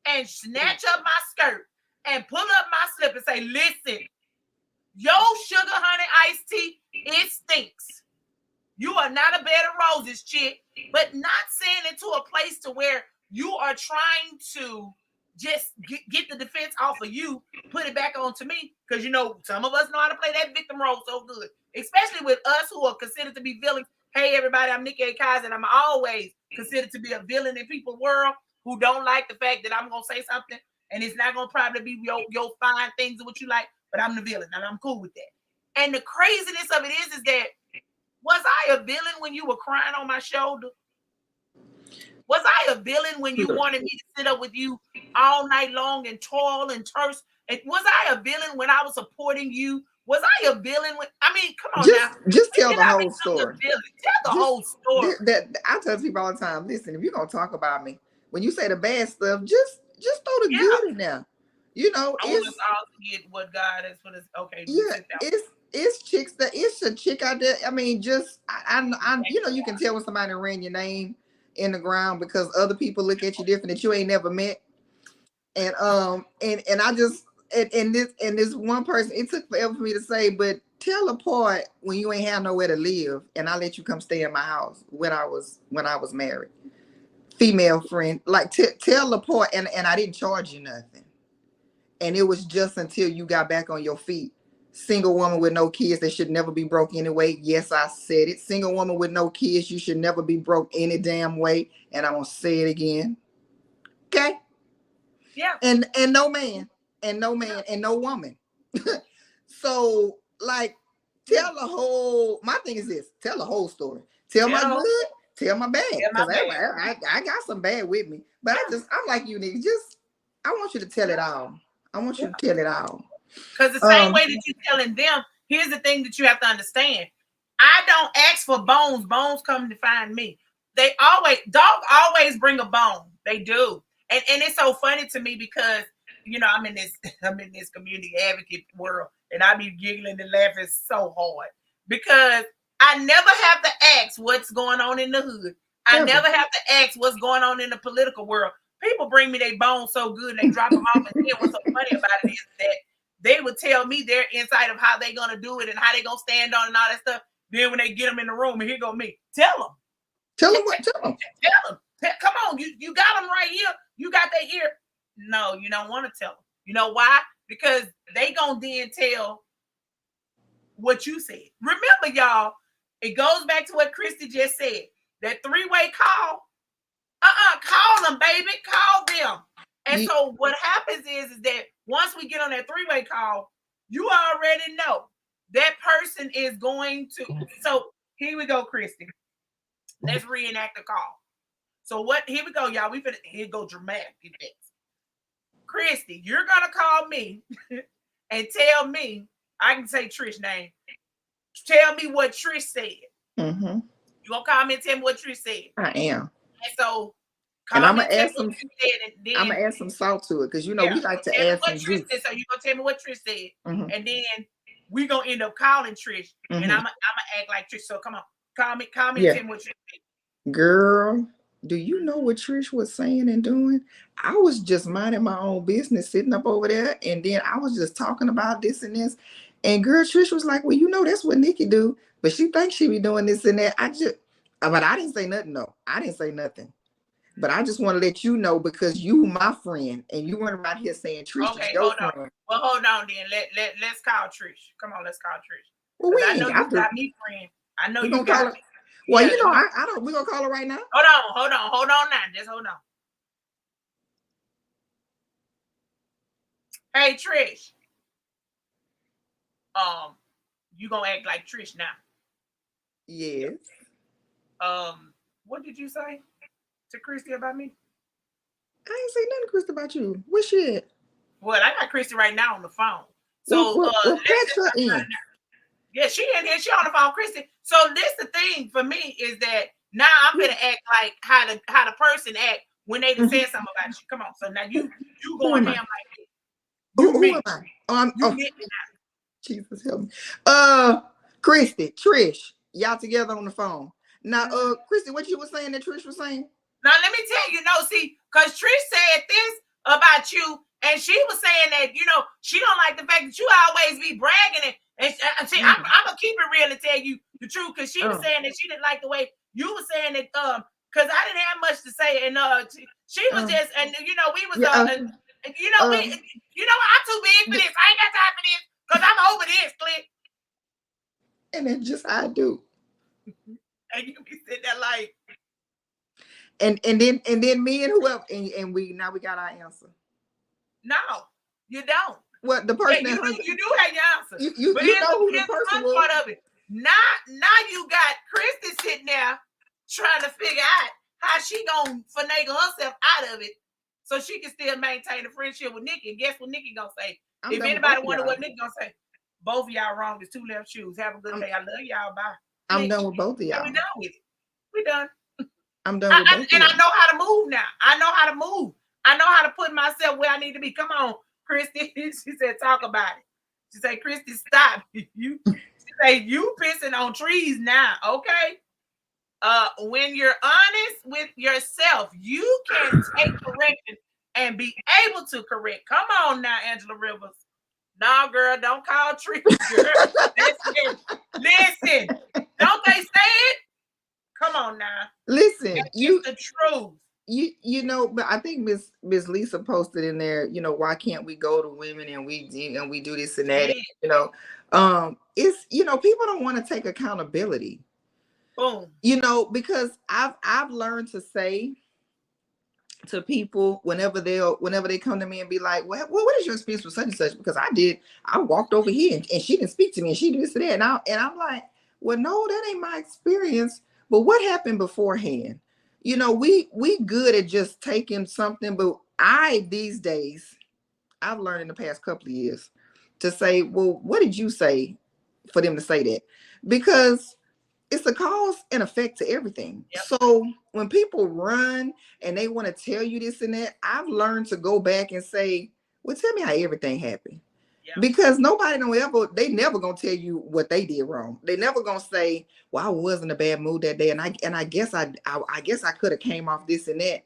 and snatch up my skirt and pull up my slip and say, listen, yo, sugar honey iced tea, it stinks. You are not a bed of roses, chick, but not saying it to a place to where you are trying to just get the defense off of you, put it back onto me, because you know some of us know how to play that victim role so good, especially with us who are considered to be villains. Hey, everybody, I'm Nikki H.E.R, and I'm always considered to be a villain in people's world who don't like the fact that I'm going to say something, and it's not going to probably be your fine things of what you like, but I'm the villain, and I'm cool with that. And the craziness of it is that, was I a villain when you were crying on my shoulder? Was I a villain when you wanted me to sit up with you all night long and toil and terse? And was I a villain when I was supporting you? Was I a villain when, I mean, come on now. Just tell the whole story. Tell the whole story. I tell people all the time, listen, if you're going to talk about me, when you say the bad stuff, just throw the good in there. You know, I want us all to get what God has put us. Okay. Yeah, it's chicks that it's a chick out there. I mean, just I you know, you can tell when somebody ran your name in the ground because other people look at you different that you ain't never met. And I just and this one person, it took forever for me to say, but tell a part when you ain't have nowhere to live, and I let you come stay in my house when I was married. Female friend, like tell the part, and I didn't charge you nothing. And it was just until you got back on your feet. Single woman with no kids that should never be broke anyway. Yes, I said it. Single woman with no kids, you should never be broke any damn way. And I'm gonna say it again. Okay? Yeah. And no man, and no man, and no woman. So, like, tell the whole. My thing is this: tell the whole story. Tell my good. Tell my bad. Because I got some bad with me. But I'm like you, Nikki. Just I want you to tell it all. I want you to tell it all. Because the same way that you're telling them, here's the thing that you have to understand. I don't ask for bones. Bones come to find me. Dogs always bring a bone. They do. And it's so funny to me because, you know, I'm in this community advocate world, and I be giggling and laughing so hard because I never have to ask what's going on in the hood. I never have to ask what's going on in the political world. People bring me their bones so good, and they drop them off. And then what's so funny about it is that they would tell me their insight of how they gonna do it and how they gonna stand on and all that stuff. Then when they get them in the room, and here go me, tell them. Tell them what? Tell them. Come on, you got them right here. You got their ear. No, you don't want to tell them. You know why? Because they gonna then tell what you said. Remember, y'all, it goes back to what Kristi just said. That three-way call. Call them, baby. Call them. And so what happens is that once we get on that three-way call, you already know that person is going to. So here we go, Kristi. Let's reenact the call. So what? Here we go, y'all. Here go dramatic effects. Kristi, you're gonna call me and tell me. I can say Trish name. Tell me what Trish said. Mm-hmm. You gonna call me and tell me what Trish said? I am. And so. And I'm gonna add some. I'm gonna add some salt to it because you know we like to add some juice. So you gonna tell me what Trish said, and then we gonna end up calling Trish, and I'm gonna act like Trish. So come on, call me, and tell me what Trish said. Girl, do you know what Trish was saying and doing? I was just minding my own business, sitting up over there, and then I was just talking about this and this. And girl, Trish was like, "Well, you know that's what Nikki do, but she thinks she be doing this and that." But I didn't say nothing. No, I didn't say nothing. But I just want to let you know because you my friend and you weren't around here saying Trish is your friend. On. Well, hold on then. Let's call Trish. Come on, let's call Trish. Well, I know you got me, friend. I know you got me. Well, you know, I don't. We're gonna call her right now. Hold on now. Just hold on. Hey, Trish. You gonna act like Trish now? Yes. What did you say to Kristi about me? I ain't say nothing to Kristi about you. Where's she at? Well, I got Kristi right now on the phone. So catch her in. Yeah, she in here. She on the phone, Kristi. So this the thing for me is that now I'm gonna act like how the person act when they just said something about you. Come on. So now you going ham like this. Who am I? You get me now. Jesus help me. Kristi, Trish, y'all together on the phone. Now, Kristi, what you were saying that Trish was saying? Now let me tell you, no, see, because Trish said this about you, and she was saying that, you know, she don't like the fact that you always be bragging and see, I'm gonna keep it real and tell you the truth, because she was saying that she didn't like the way you were saying that, because I didn't have much to say, and she was just, and you know, we was you know, I'm too big for this. I ain't got time for this, because I'm over this, Click. And that's just how I do. And you be sitting there like, and then me and whoever, and we now we got our answer. No, you don't. What the person you do have your answer. You know who the person was. Part of it. Now you got Kristi sitting there trying to figure out how she gonna finagle herself out of it so she can still maintain a friendship with Nikki. And guess what Nikki gonna say? If anybody wonder what Nikki gonna say, both of y'all wrong. There's two left shoes. Have a good day. I love y'all. Bye. I'm done with both of y'all. We done with it. We done. I'm done with both of y'all. And I know how to move now. I know how to move. I know how to put myself where I need to be. Come on, Kristi. She said, talk about it. She said, Kristi, stop. She said, you pissing on trees now, okay? When you're honest with yourself, you can take correction and be able to correct. Come on now, Angela Rivers. No, girl, don't call trees, girl. Listen. Don't they say it? Come on now. Listen, it's the truth. You know, but I think Miss Lisa posted in there, you know, why can't we go to women and we do this and that, you know, it's, you know, people don't want to take accountability. Boom. You know, because I've learned to say to people whenever they come to me and be like, well, what is your experience with such and such? Because I walked over here and she didn't speak to me and she did this and that, and I'm like, well, no, that ain't my experience. But what happened beforehand? You know, we good at just taking something, but these days, I've learned in the past couple of years to say, well, what did you say for them to say that? Because it's a cause and effect to everything. Yep. So when people run and they want to tell you this and that, I've learned to go back and say, well, tell me how everything happened. Yeah. Because they never gonna tell you what they did wrong. They never gonna say, well, I was in a bad mood that day, and I guess I could have came off this and that.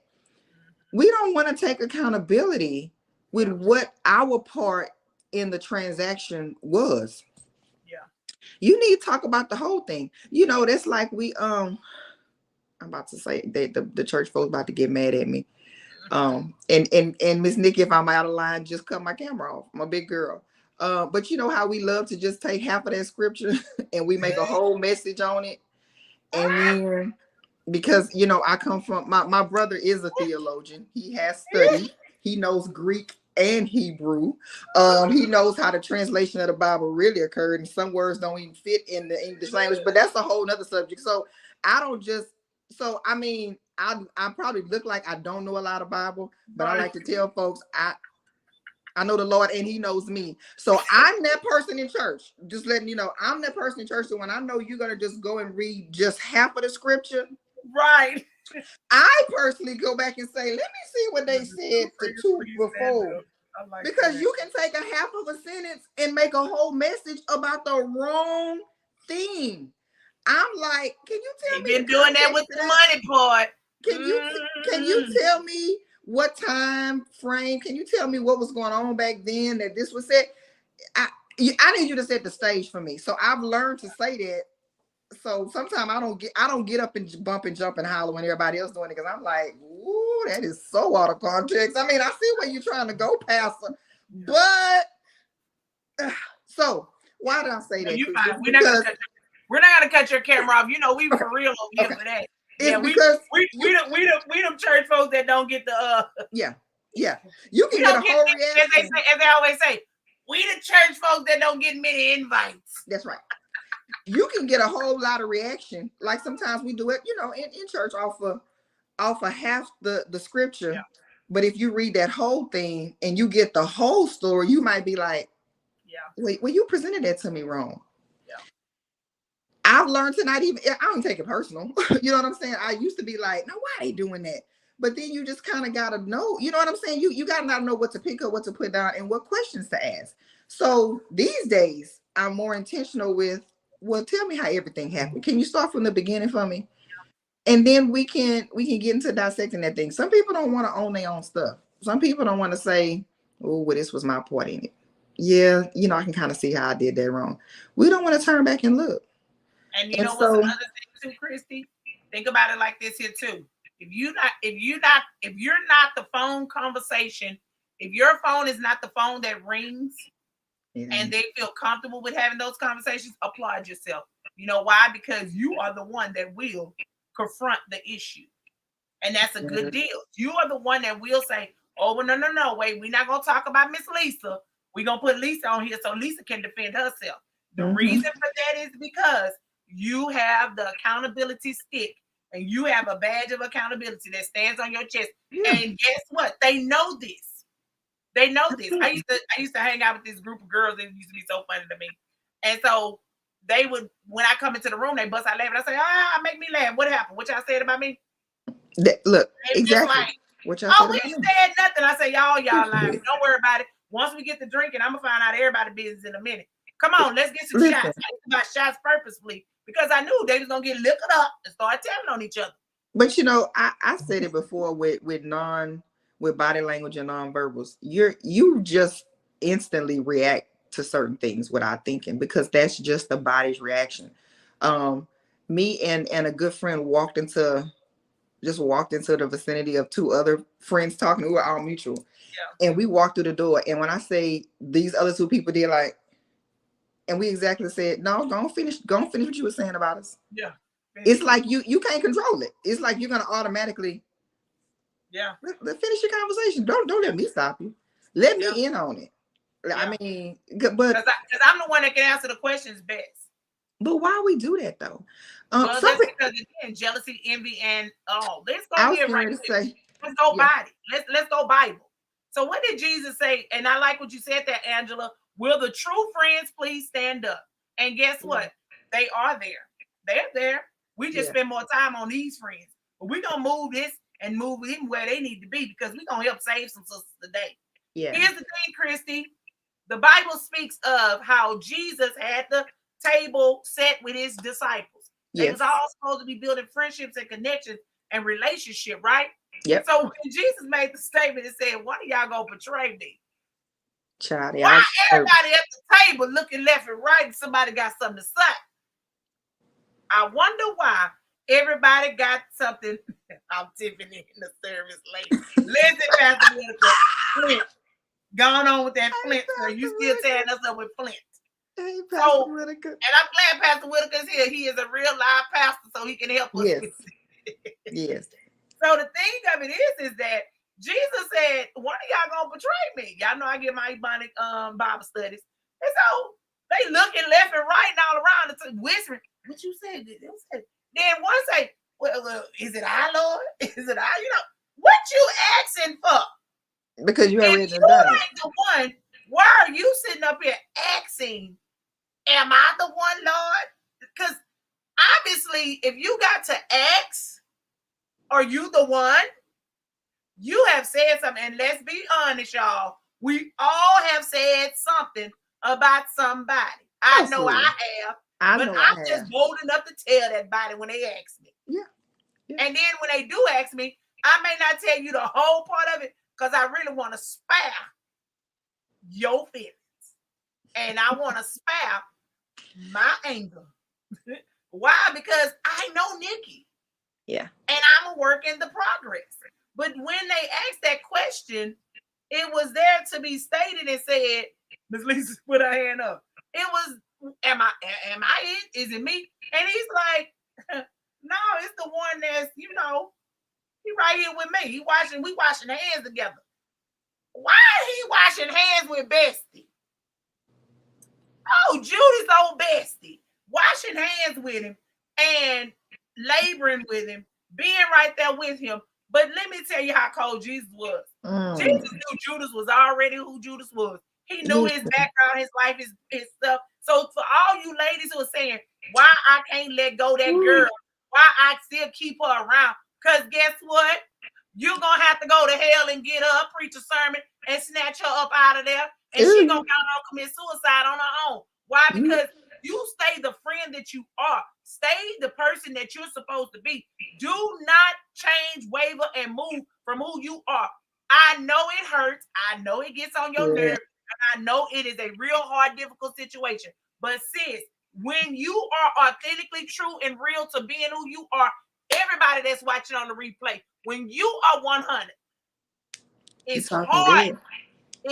We don't want to take accountability with what our part in the transaction was. Yeah. You need to talk about the whole thing. You know, that's like I'm about to say the church folks about to get mad at me. And Miss Nikki, if I'm out of line, just cut my camera off. I'm a big girl. But you know how we love to just take half of that scripture and we make a whole message on it. And then, because, you know, I come from, my brother is a theologian. He has studied. He knows Greek and Hebrew. He knows how the translation of the Bible really occurred. And some words don't even fit in the English language. But that's a whole nother subject. So I mean, I probably look like I don't know a lot of Bible, but I like to tell folks I know the Lord and he knows me. So I'm that person in church. Just letting you know, I'm that person in church. So when I know you're going to just go and read just half of the scripture. Right. I personally go back and say, let me see what they said the two before. Because you can take a half of a sentence and make a whole message about the wrong thing. I'm like, can you tell me? You've been doing that with the money part. Can you tell me what time frame? Can you tell me what was going on back then that this was said? I need you to set the stage for me. So I've learned to say that. So sometimes I don't get up and bump and jump and holler when everybody else doing it, because I'm like, ooh, that is so out of context. I mean, I see where you're trying to go, Pastor, but so why did I say that? We're not gonna cut your camera off. You know, we for real over here for that. It's because we them church folks that don't get the yeah. You can get a whole reaction. As they always say, we the church folks that don't get many invites. That's right. You can get a whole lot of reaction. Like sometimes we do it, you know, in church off of half the scripture. Yeah. But if you read that whole thing and you get the whole story, you might be like, wait, well, you presented that to me wrong. I've learned to I don't take it personal. You know what I'm saying? I used to be like, no, why are they doing that? But then you just kind of got to know, you know what I'm saying? You got to know what to pick up, what to put down, and what questions to ask. So these days, I'm more intentional with, well, tell me how everything happened. Can you start from the beginning for me? And then we can get into dissecting that thing. Some people don't want to own their own stuff. Some people don't want to say, oh, well, this was my part in it. Yeah, I can kind of see how I did that wrong. We don't want to turn back and look. And you And know what's so, another thing too, Kristi? Think about it like this here too. If you're not the phone conversation, if your phone is not the phone that rings and they feel comfortable with having those conversations, applaud yourself. You know why? Because you are the one that will confront the issue. And that's a good deal. You are the one that will say, oh, well, no, wait, we're not going to talk about Miss Lisa. We're going to put Lisa on here so Lisa can defend herself. The reason for that is because you have the accountability stick and you have a badge of accountability that stands on your chest. Yeah. And guess what? They know this. They know this. I used to hang out with this group of girls that used to be so funny to me. And so they would, when I come into the room, they bust out laughing. I say, make me laugh. What happened? What y'all said about me? Look, exactly. Like, we said nothing. I say, y'all lying. Don't worry about it. Once we get to drinking, I'm gonna find out everybody's business in a minute. Come on, let's get some shots. I used to buy shots purposefully because I knew they was gonna get liquored up and start telling on each other. But I said it before with body language and nonverbals. You just instantly react to certain things without thinking because that's just the body's reaction. Me and a good friend walked into the vicinity of two other friends talking who were all mutual. Yeah. And we walked through the door. And when I say these other two people did like, and we exactly said, no, go on finish what you were saying about us. Yeah. It's like you can't control it. It's like you're gonna automatically let finish your conversation. Don't let me stop you. Let me in on it. Yeah. I mean, but because I'm the one that can answer the questions best. But why we do that though? Well, that's because again, jealousy, envy, and let's go here right now. Let's go body. Let's go Bible. So what did Jesus say? And I like what you said there, Angela. Will the true friends please stand up? And guess what? They are there. They're there. We just spend more time on these friends. But we're gonna move this and move them where they need to be because we're gonna help save some sisters today. Yeah. Here's the thing, Kristi. The Bible speaks of how Jesus had the table set with his disciples. They was all supposed to be building friendships and connections and relationship, right? Yep. So when Jesus made the statement and said, "One of y'all gonna betray me?" Child, why everybody at the table looking left and right and somebody got something to say? I wonder why everybody got something. I'm tipping in the service late. Listen, Pastor Whitaker, Flint. Gone on with that Flint, sir. You still tearing us up with Flint. Hey, Pastor Whitaker. And I'm glad Pastor Whitaker's here. He is a real live pastor, so he can help us. Yes. Yes. So the thing of it is that Jesus said, one of y'all gonna betray me. Y'all know I get my Ebonic Bible studies. And so they looking left and right and all around and whispering, what you said? Then one say, well, is it I, Lord? Is it I? What you asking for? Because you already done it. The one, why are you sitting up here asking, am I the one, Lord? Because obviously, if you got to ask, are you the one? You have said something, and let's be honest, y'all. We all have said something about somebody. I know I have, but I'm just bold enough to tell that body when they ask me. Yeah. And then when they do ask me, I may not tell you the whole part of it because I really want to spare your feelings. And I want to spare my anger. Why? Because I know Nikki. Yeah. And I'm a work in the progress. But when they asked that question, it was there to be stated and said, Ms. Lisa put her hand up. It was, am I it? Is it me? And he's like, no, it's the one that's, he right here with me. We washing hands together. Why is he washing hands with Bestie? Oh, Judy's old Bestie. Washing hands with him and laboring with him, being right there with him. But let me tell you how cold Jesus was. Jesus knew Judas was already who Judas was. He knew his background, his life, his stuff. So for all you ladies who are saying, why I can't let go that girl, why I still keep her around, because guess what? You're going to have to go to hell and get her, preach a sermon, and snatch her up out of there. And she's going to count on commit suicide on her own. Why Why? You, Because you stay the friend that you are. Stay the person that you're supposed to be. Do not change, waver, and move from who you are. I know it hurts. I know it gets on your yeah, nerve. And I know it is a real hard, difficult situation. But sis, when you are authentically true and real to being who you are, everybody that's watching on the replay, when you are 100, you it's talking hard. good.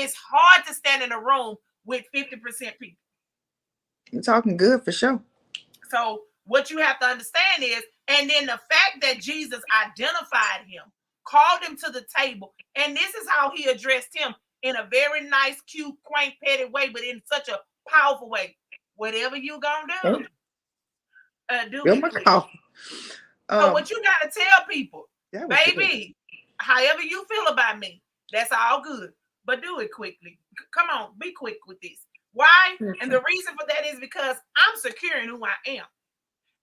It's hard to stand in a room with 50% people. You talking good for sure. So what you have to understand is, and then the fact that Jesus identified him, called him to the table, and this is how he addressed him in a very nice, cute, quaint, petty way, but in such a powerful way. Whatever you gonna do, do Feel it my quick. call. So what you gotta tell people, That was good. baby, however you feel about me, that's all good. But do it quickly. Come on, be quick with this. Why? And the reason for that is because I'm secure in who I am.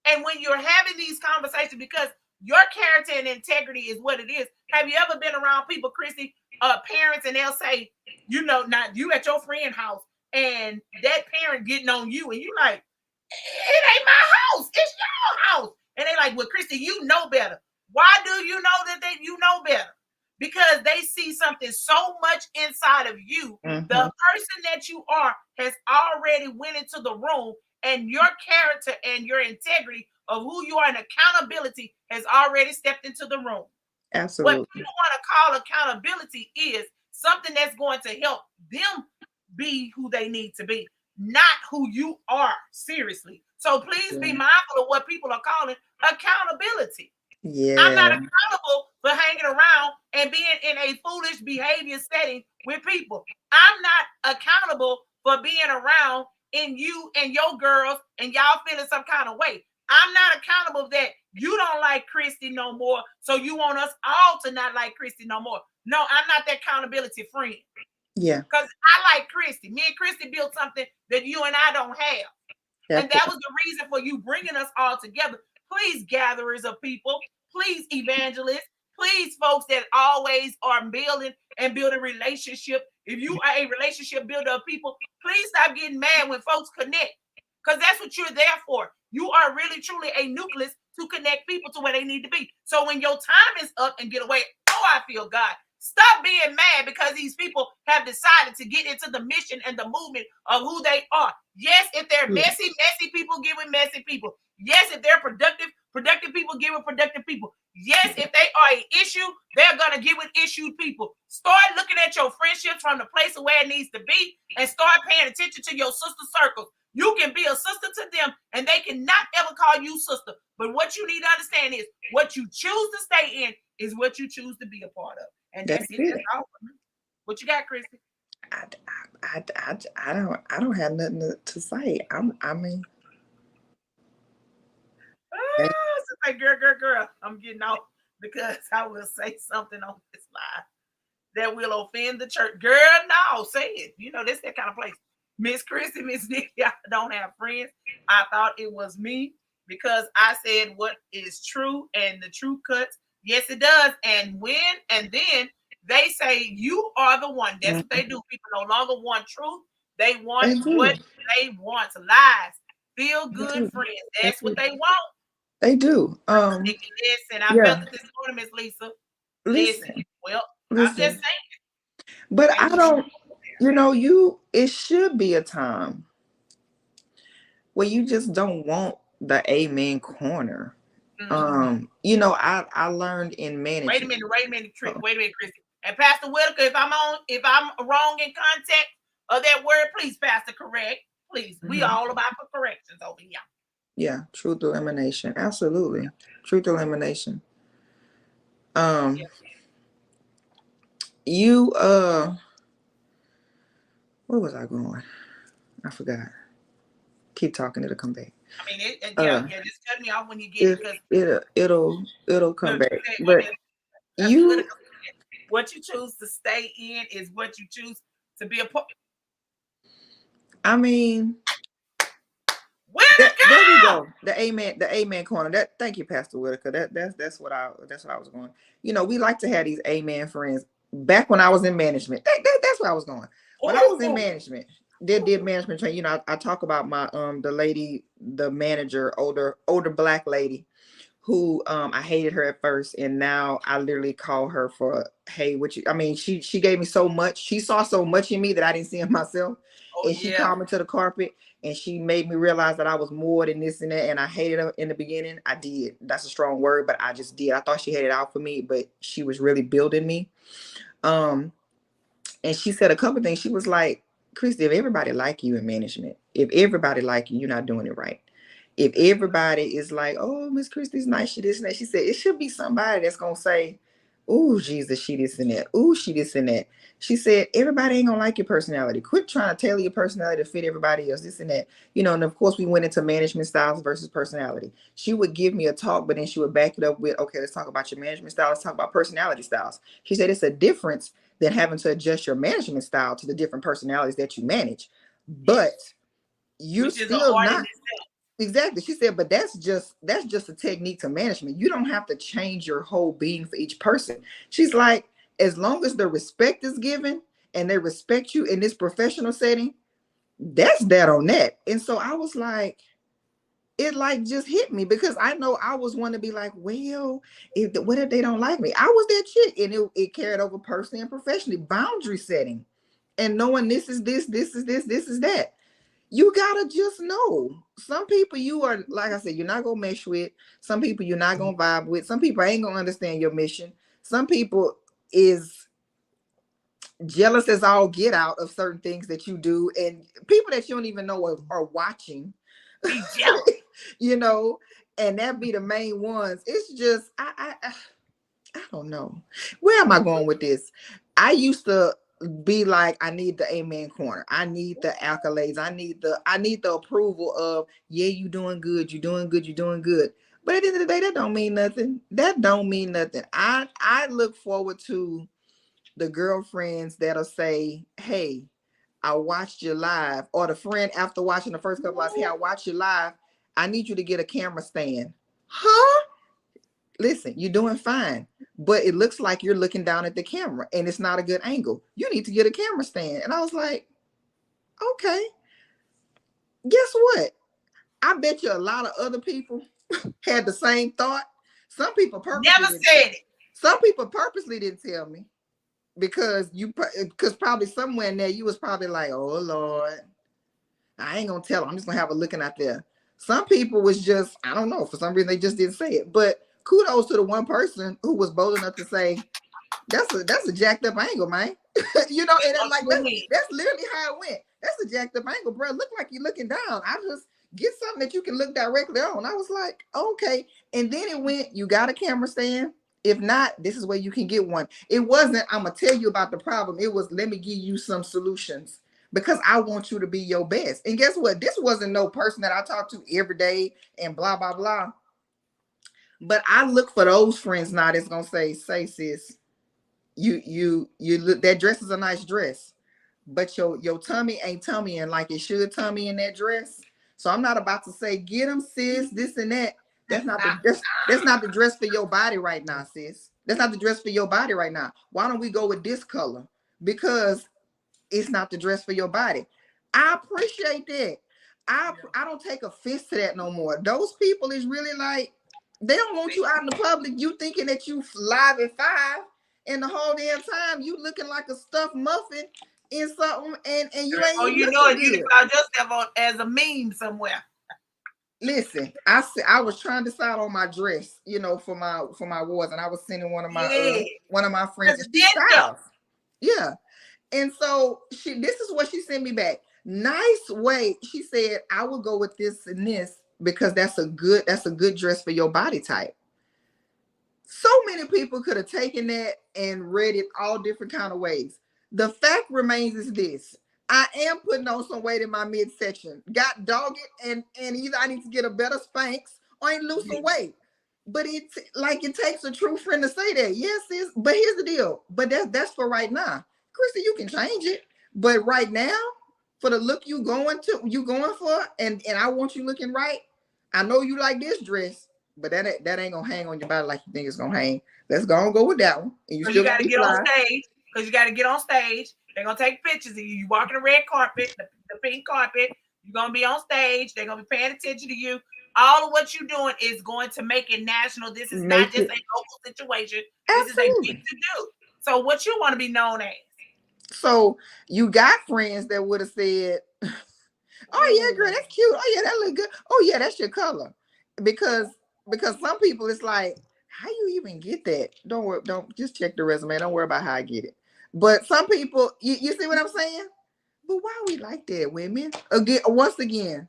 And when you're having these conversations, because your character and integrity is what it is. Have you ever been around people, Kristi, parents, and they'll say, not you at your friend's house, and that parent getting on you, and you like, it ain't my house, it's your house. And they like, well, Kristi, you know better. Why do you know that you know better? Because they see something so much inside of you. The person that you are has already went into the room, and your character and your integrity of who you are and accountability has already stepped into the room. Absolutely. What people want to call accountability is something that's going to help them be who they need to be, not who you are, seriously. So please be mindful of what people are calling accountability. Yeah. I'm not accountable for hanging around and being in a foolish behavior setting with people. I'm not accountable for being around in you and your girls and y'all feeling some kind of way. I'm not accountable that you don't like Kristi no more, so you want us all to not like Kristi no more. No, I'm not that accountability friend. Yeah. Because I like Kristi. Me and Kristi built something that you and I don't have. And that was the reason for you bringing us all together. Please, gatherers of people, please, evangelists, please, folks that always are building relationship. If you are a relationship builder of people, please stop getting mad when folks connect, because that's what you're there for. You are really, truly a nucleus to connect people to where they need to be. So when your time is up and get away, oh, I feel God. Stop being mad because these people have decided to get into the mission and the movement of who they are. Yes, if they're messy people, get with messy people. Yes, if they're productive people, get with productive people. Yes, if they are an issue, they're going to get with issued people. Start looking at your friendships from the place of where it needs to be, and start paying attention to your sister circles. You can be a sister to them, and they cannot ever call you sister. But what you need to understand is what you choose to stay in is what you choose to be a part of. And that's it. That's all for me. What you got, Kristi? I don't have nothing to say. I mean, it's like girl. I'm getting off because I will say something on this live that will offend the church. Girl, no, say it. This that kind of place. Miss Kristi, Miss Nikki, I don't have friends. I thought it was me because I said what is true, and the truth cuts. Yes, it does. And then they say you are the one. That's what they do. People no longer want truth. They want what they want. Lies. Feel good friends. That's what they want. They do. Nikki, listen, I felt it this morning, Miss Lisa. Listen. Well, I'm just saying. But I don't, it should be a time where you just don't want the amen corner. I learned in management. Wait a minute, Kristi. And Pastor Whitaker, if I'm wrong in context of that word, please, Pastor, correct. Please. We all about for corrections over here. Yeah, truth elimination. Absolutely. Truth elimination. You where was I going? I forgot. Keep talking, it'll come back. I mean, just cut me off when you get it. It'll come back. But what you choose to stay in is what you choose to be a part. I mean, there we go. The amen corner. Thank you, Pastor Whitaker. That's what I was going. We like to have these amen friends. Back when I was in management, that's where I was going. When I was in management, did management training. You know, I talk about my the lady, the manager, older black lady who I hated her at first, and now I literally call her for, hey, what you, I mean, she gave me so much. She saw so much in me that I didn't see in myself. Oh And she yeah. called me to the carpet and she made me realize that I was more than this and that. And I hated her in the beginning. I did. That's a strong word, but I just did. I thought she had it out for me, but she was really building me. Um, and she said a couple things. She was like, Kristi, if everybody like you in management, if everybody like you, you're not doing it right. If everybody is like, oh, Miss Kristi's nice, she this and that, she said, it should be somebody that's gonna say, oh, Jesus, she this and that. Oh, she this and that. She said, everybody ain't gonna like your personality. Quit trying to tailor your personality to fit everybody else, this and that. You know, and of course we went into management styles versus personality. She would give me a talk, but then she would back it up with, okay, let's talk about your management style. Let's talk about personality styles. She said it's a difference than having to adjust your management style to the different personalities that you manage. But Yes. you're Which is an still art in not. itself. Exactly. She said, but that's just a technique to management. You don't have to change your whole being for each person. She's like, as long as the respect is given and they respect you in this professional setting, that's that on that. And so I was like, it like just hit me because I know I was one to be like, well, what if they don't like me? I was that chick, and it carried over personally and professionally. Boundary setting and knowing this is this is that. You gotta just know. Some people you are, like I said, you're not gonna mesh with. Some people you're not gonna vibe with. Some people ain't gonna understand your mission. Some people is jealous as all get out of certain things that you do, and people that you don't even know are watching. Be jealous. You know, and that be the main ones. It's just I don't know. Where am I going with this? I used to be like, I need the amen corner. I need the accolades. I need the approval of, yeah, you doing good, you doing good, you doing good. But at the end of the day, that don't mean nothing. That don't mean nothing. I look forward to the girlfriends that'll say, hey, I watched you live, or the friend after watching the first couple hours, hey, I watched you live. I need you to get a camera stand. Huh? Listen, you're doing fine, but it looks like you're looking down at the camera and it's not a good angle. You need to get a camera stand. And I was like, okay, guess what? I bet you a lot of other people had the same thought. Some people purposely Never didn't. said it. Some people purposely didn't tell me because probably somewhere in there you was probably like, oh Lord, I ain't gonna tell them. I'm just gonna have a looking out there. Some people was just, I don't know, for some reason they just didn't say it. But kudos to the one person who was bold enough to say, that's a jacked up angle, man. You know, and like that's literally how it went. That's a jacked up angle, bro. Look like you're looking down. I just get something that you can look directly on. I was like, okay. And then it went, you got a camera stand. If not, this is where you can get one. It wasn't, I'm gonna tell you about the problem. It was, let me give you some solutions because I want you to be your best. And guess what? This wasn't no person that I talk to every day and blah blah blah. But I look for those friends now that's gonna say sis, you look, that dress is a nice dress, but your tummy ain't tummy and like it should tummy in that dress. So I'm not about to say get them sis this and that. That's not the dress for your body right now, sis. That's not the dress for your body right now. Why don't we go with this color? Because it's not the dress for your body. I appreciate that. I don't take offense to that no more. Those people is really like, they don't want you out in the public. You thinking that you live at 5, and the whole damn time you looking like a stuffed muffin in something, and you ain't Oh, even you know looking it. You good. found yourself as a meme somewhere. Listen, I was trying to decide on my dress, you know, for my awards, and I was sending Yeah. one of my friends, and she Presidential. styles. Yeah. And so this is what she sent me back. Nice way. She said, I would go with this and this because that's a good dress for your body type. So many people could have taken that and read it all different kind of ways. The fact remains is this. I am putting on some weight in my midsection. Got dogged, and either I need to get a better Spanx or I lose some weight. But it's like it takes a true friend to say that. Yes, sis. But here's the deal. But that's for right now. Kristi, you can change it. But right now, for the look you going for, and I want you looking right. I know you like this dress, but that ain't gonna hang on your body like you think it's gonna hang. Let's go with that one. And you Because you still got gonna to be get on fly. stage. Because you got to get on stage. They're gonna take pictures of you. You walking the red carpet, the pink carpet. You're gonna be on stage. They're gonna be paying attention to you. All of what you're doing is going to make it national. This is not Make just it a local situation. This is a big absolutely. to do. So what you want to be known as? So you got friends that would have said, "Oh yeah, girl, Mm. that's cute. Oh yeah, that look good. Oh yeah, that's your color." Because some people it's like, how you even get that? Don't worry, don't just check the resume. Don't worry about how I get it. But some people, you see what I'm saying? But why we like that, women? Again, once again,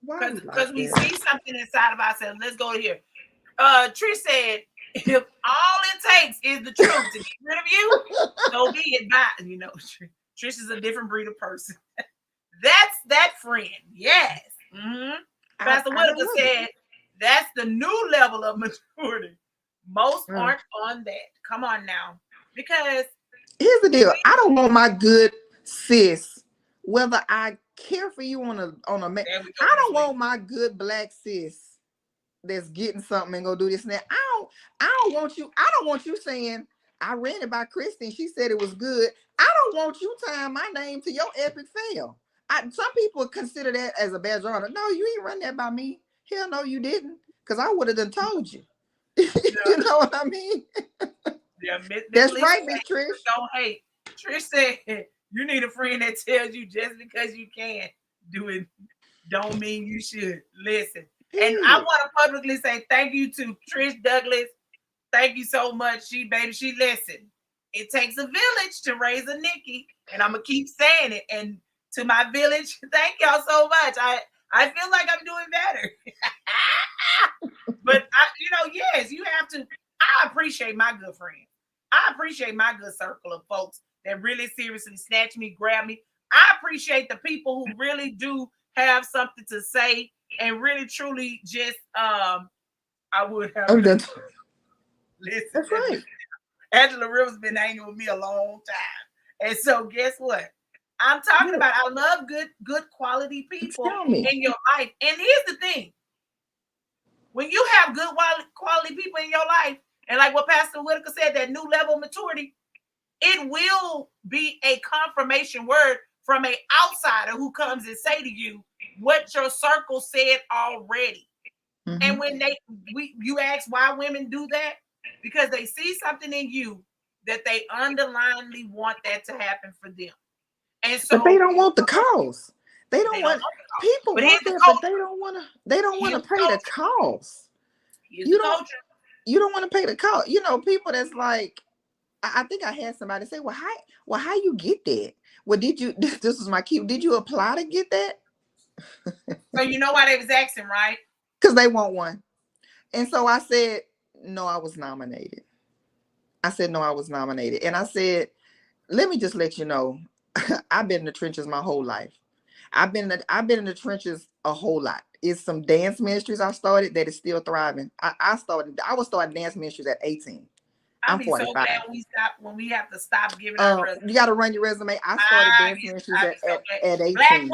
why we like Because we that? see something inside of ourselves. Let's go here. Trish said, if all it takes is the truth to get rid of you, so be it. By Trish is a different breed of person. That's that friend. Yes. Mm-hmm. Pastor I Whitaker love it. said that's the new level of maturity. Most Mm. aren't on that. Come on now. Because Here's the deal. I don't want my good sis, whether I care for you on a man. there we go, I Miss don't Lee. want my good black sis that's getting something and go do this and that. I don't want you. I don't want you saying I ran it by Kristi and she said it was good. I don't want you tying my name to your epic fail. Some people consider that as a badge of honor. No, you ain't run that by me. Hell no, you didn't. Because I would have done told you. You know what I mean? Yeah, Miss That's Lisa right, Miss said, Trish. don't hate. Trish said, you need a friend that tells you just because you can do it, don't mean you should. Listen. And I Period. want to publicly say thank you to Trish Douglas. Thank you so much. She listened. It takes a village to raise a Nikki. And I'm going to keep saying it. And to my village, thank y'all so much. I feel like I'm doing better. But yes, you have to. I appreciate my good friends. I appreciate my good circle of folks that really seriously snatch me, grab me. I appreciate the people who really do have something to say and really truly just I would have I'm done. listen. That's right. Angela Rivers been hanging with me a long time. And so guess what? I'm talking What? about I love good quality people Tell me. in your life. And here's the thing. When you have good quality people in your life, and like what Pastor Whitaker said, that new level of maturity, it will be a confirmation word from an outsider who comes and say to you what your circle said already. Mm-hmm. And when you ask why women do that, because they see something in you that they underlyingly want that to happen for them. And But they so don't want the cause. They they don't don't want want the call. people But here's want the that, but culture. they don't want to. They don't want Here's to the pay the culture. cost. Here's You the don't. culture. You don't want to pay the cost. People that's like. I think I had somebody say, how you get that? Well, did you? This was my cue. Did you apply to get that? So you know why they was asking, right? Because they want one. And so I said, no, I was nominated. I said, no, I was nominated. And I said, let me just let you know, I've been in the trenches my whole life. I've been in the trenches a whole lot. It's some dance ministries I started that is still thriving. I was starting dance ministries at 18. I'll I'm be so 45. glad when we have to stop giving our resume. You got to run your resume. I started I dance ministries I'll be so glad. at Black 18.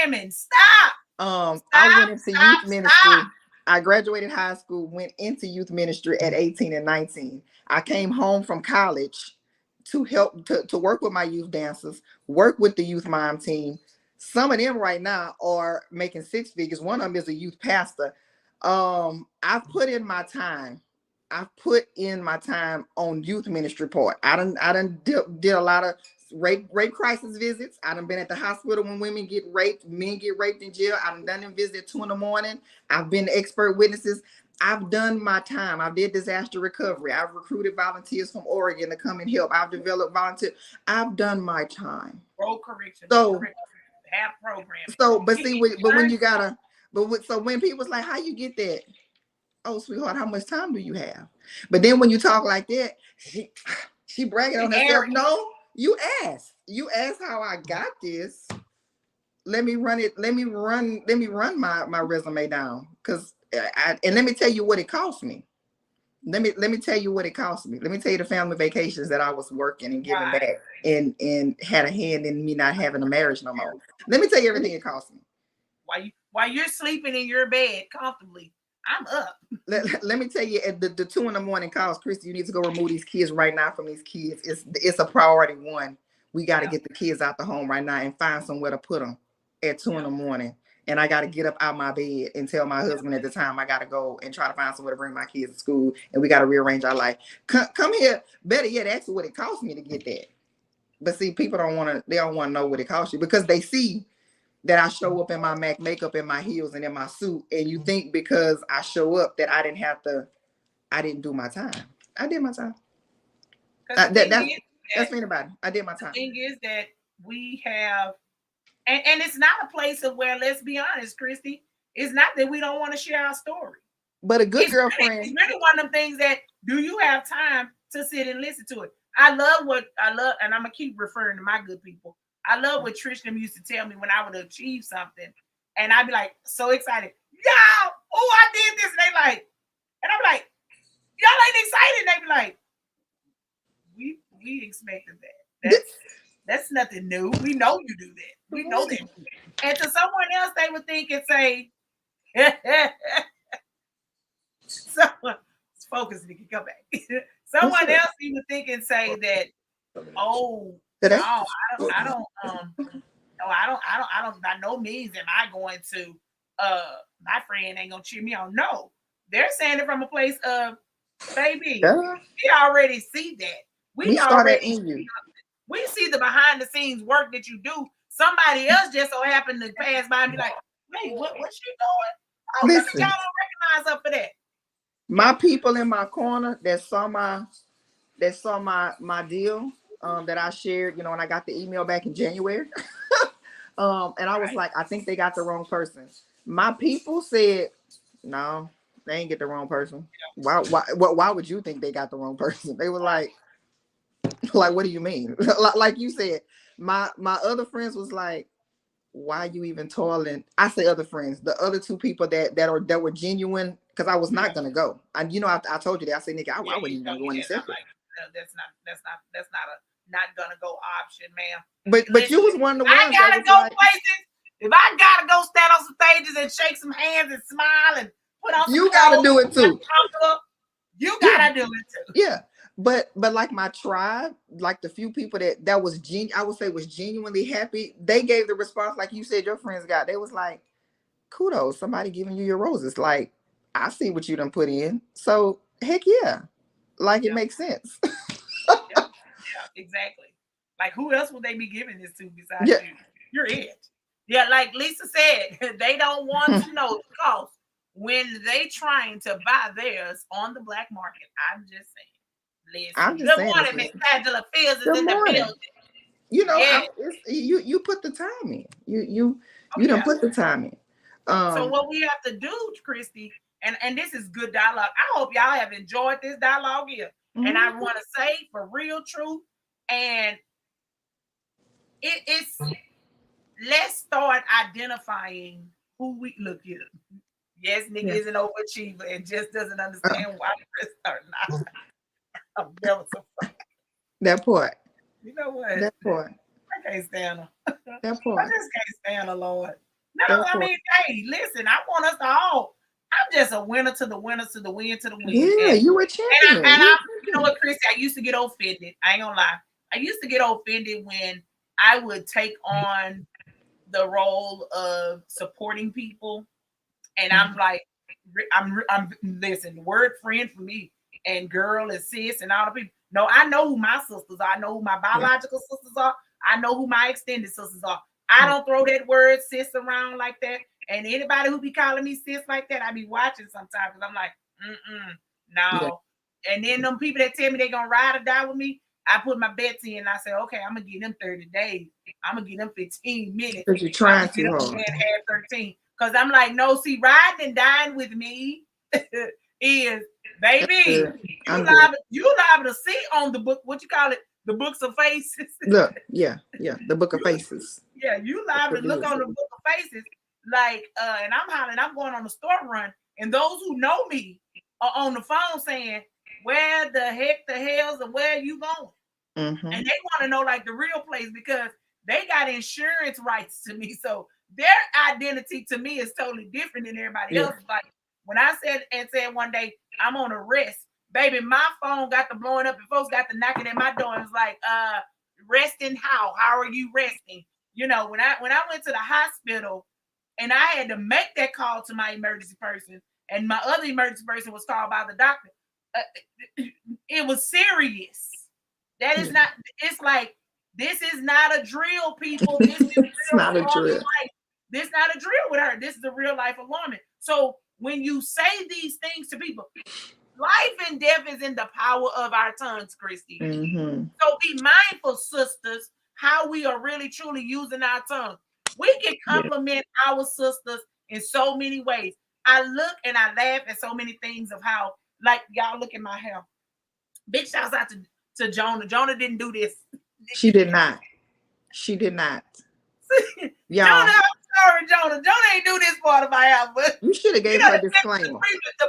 women, stop, I stop, went into stop, youth stop. ministry. I graduated high school, went into youth ministry at 18 and 19. I came home from college to help to work with my youth dancers, work with the youth mime team. Some of them right now are making six figures. One of them is a youth pastor. I've put in my time. I've put in my time on youth ministry part. I did a lot of rape crisis visits. I done been at the hospital when women get raped, men get raped in jail. I done them visits at 2 a.m. I've been expert witnesses. I've done my time. I did disaster recovery. I've recruited volunteers from Oregon to come and help. I've developed volunteers. I've done my time. Road correction, So, have programming. but see, but when you gotta, so when people's like, how you get that? Oh, sweetheart, how much time do you have? But then when you talk like that, she bragging on herself. No, you asked. You asked how I got this. Let me run it. Let me run my resume down. And let me tell you what it cost me. Let me tell you what it cost me. Let me tell you the family vacations that I was working and giving back and had a hand in me not having a marriage no more. Let me tell you everything it cost me. While you're sleeping in your bed comfortably, I'm up. Let me tell you, at the 2 in the morning calls, Kristi, you need to go remove these kids right now from these kids. It's a priority one. We got to Yeah. get the kids out the home right now and find somewhere to put them at 2 in the morning. And I got to get up out my bed and tell my husband at the time I got to go and try to find somewhere to bring my kids to school. And we got to rearrange our life. Come here. Better yet, ask what it cost me to get that. But see, people don't want to. They don't want to know what it costs you because they see that I show up in my MAC makeup and my heels and in my suit, and you think because I show up that I didn't have to. I didn't do my time. I did my time. Because the thing is That's me about it. I did my time. The thing is that we have, and it's not a place of where, let's be honest, Kristi, it's not that we don't want to share our story. But a good girlfriend. It's really one of them things that, do you have time to sit and listen to it? I love, and I'm going to keep referring to my good people. I love what Trisham used to tell me when I would achieve something. And I'd be like, so excited. Y'all, oh, I did this. And they like, and I'm like, y'all ain't excited. They be like, we expected that. That's nothing new. We know you do that. We know that. And to someone else, they would think and say, focus, Nikki, come back. Someone else you would think and say that, oh, no, I don't, by no means am I going to, my friend ain't gonna cheer me on. No, they're saying it from a place of, baby, we already see that. We already we see the behind the scenes work that you do. Somebody else just so happened to pass by and be like, wait, what's she doing? Oh, y'all don't recognize her for that. My people in my corner that saw my deal that I shared, and I got the email back in January. And I was like, I think they got the wrong person. My people said, no, they ain't get the wrong person. Why would you think they got the wrong person? They were like, what do you mean? Like you said, my other friends was like, why you even toiling? I say other friends, the other two people that were genuine, because I was not gonna go. And I told you that. I said, Nikki, I wouldn't even go in the second. Like, that's not a not gonna go option, ma'am. But you was one of the ones. I gotta go places. If I gotta go stand on some stages and shake some hands and smile and put on some you gotta do it too. You gotta do it too. Yeah. But like my tribe, like the few people that was I would say was genuinely happy, they gave the response like you said your friends got. They was like, kudos, somebody giving you your roses. Like, I see what you done put in. So heck yeah. Like it makes sense. Yeah, exactly. Like who else would they be giving this to besides you? You're it. Yeah, like Lisa said, they don't want to know the cost when they trying to buy theirs on the black market. I'm just saying. I'm just saying. Good morning, Miss Angela Fields is in the building. You put the time in. You done put the time in. So what we have to do, Kristi, and this is good dialogue. I hope y'all have enjoyed this dialogue here. Mm-hmm. And I want to say for real truth, and it's let's start identifying who we look here. Yes, Nikki is an overachiever and just doesn't understand why Chris are not. I'm never surprised. That part. You know what? That part. I can't stand her. That part. I just can't stand her, Lord. No, I mean, hey, listen, I want us to all. I'm just a winner to the winners to the win to the win. Yeah, you a champion. You know what, Kristi? I used to get offended. I ain't gonna lie. I used to get offended when I would take on the role of supporting people, and I'm like, I'm listen, word friend for me. And girl and sis and all the people. No, I know who my sisters are. I know who my biological sisters are. I know who my extended sisters are. I don't throw that word sis around like that. And anybody who be calling me sis like that, I be watching sometimes because I'm like, no. Yeah. And then them people that tell me they're going to ride or die with me, I put my bets in and I say, okay, I'm going to give them 30 days. I'm going to give them 15 minutes. Because you're trying to have 13. Because I'm like, no, see, riding and dying with me is, baby, you liable to see on the book, what you call it, the books of faces. Look, the book of faces. Yeah, you liable to look on the book of faces, like, and I'm hollering, I'm going on the store run, and those who know me are on the phone saying, where the heck the hells and where are you going? Mm-hmm. And they want to know like the real place because they got insurance rights to me. So their identity to me is totally different than everybody else's. Like, When I said one day, I'm on a rest, baby, my phone got the blowing up and folks got the knocking at my door. It was like, resting how? How are you resting? You know, when I went to the hospital and I had to make that call to my emergency person, and my other emergency person was called by the doctor. It was serious. That is not. It's like, this is not a drill, people. This is It's real not a drill. life. This is not a drill with her. This is a real life alarming. So when you say these things to people, life and death is in the power of our tongues, Kristi. Mm-hmm. So be mindful, sisters, how we are really truly using our tongue. We can compliment our sisters in so many ways. I look and I laugh at so many things of how, like, y'all look at my hair. Big shouts out to Jonah. Jonah didn't do this. She did not. She did not. Jonah, I'm sorry, Jonah. Jonah ain't do this part of my house, but you should have gave her a disclaimer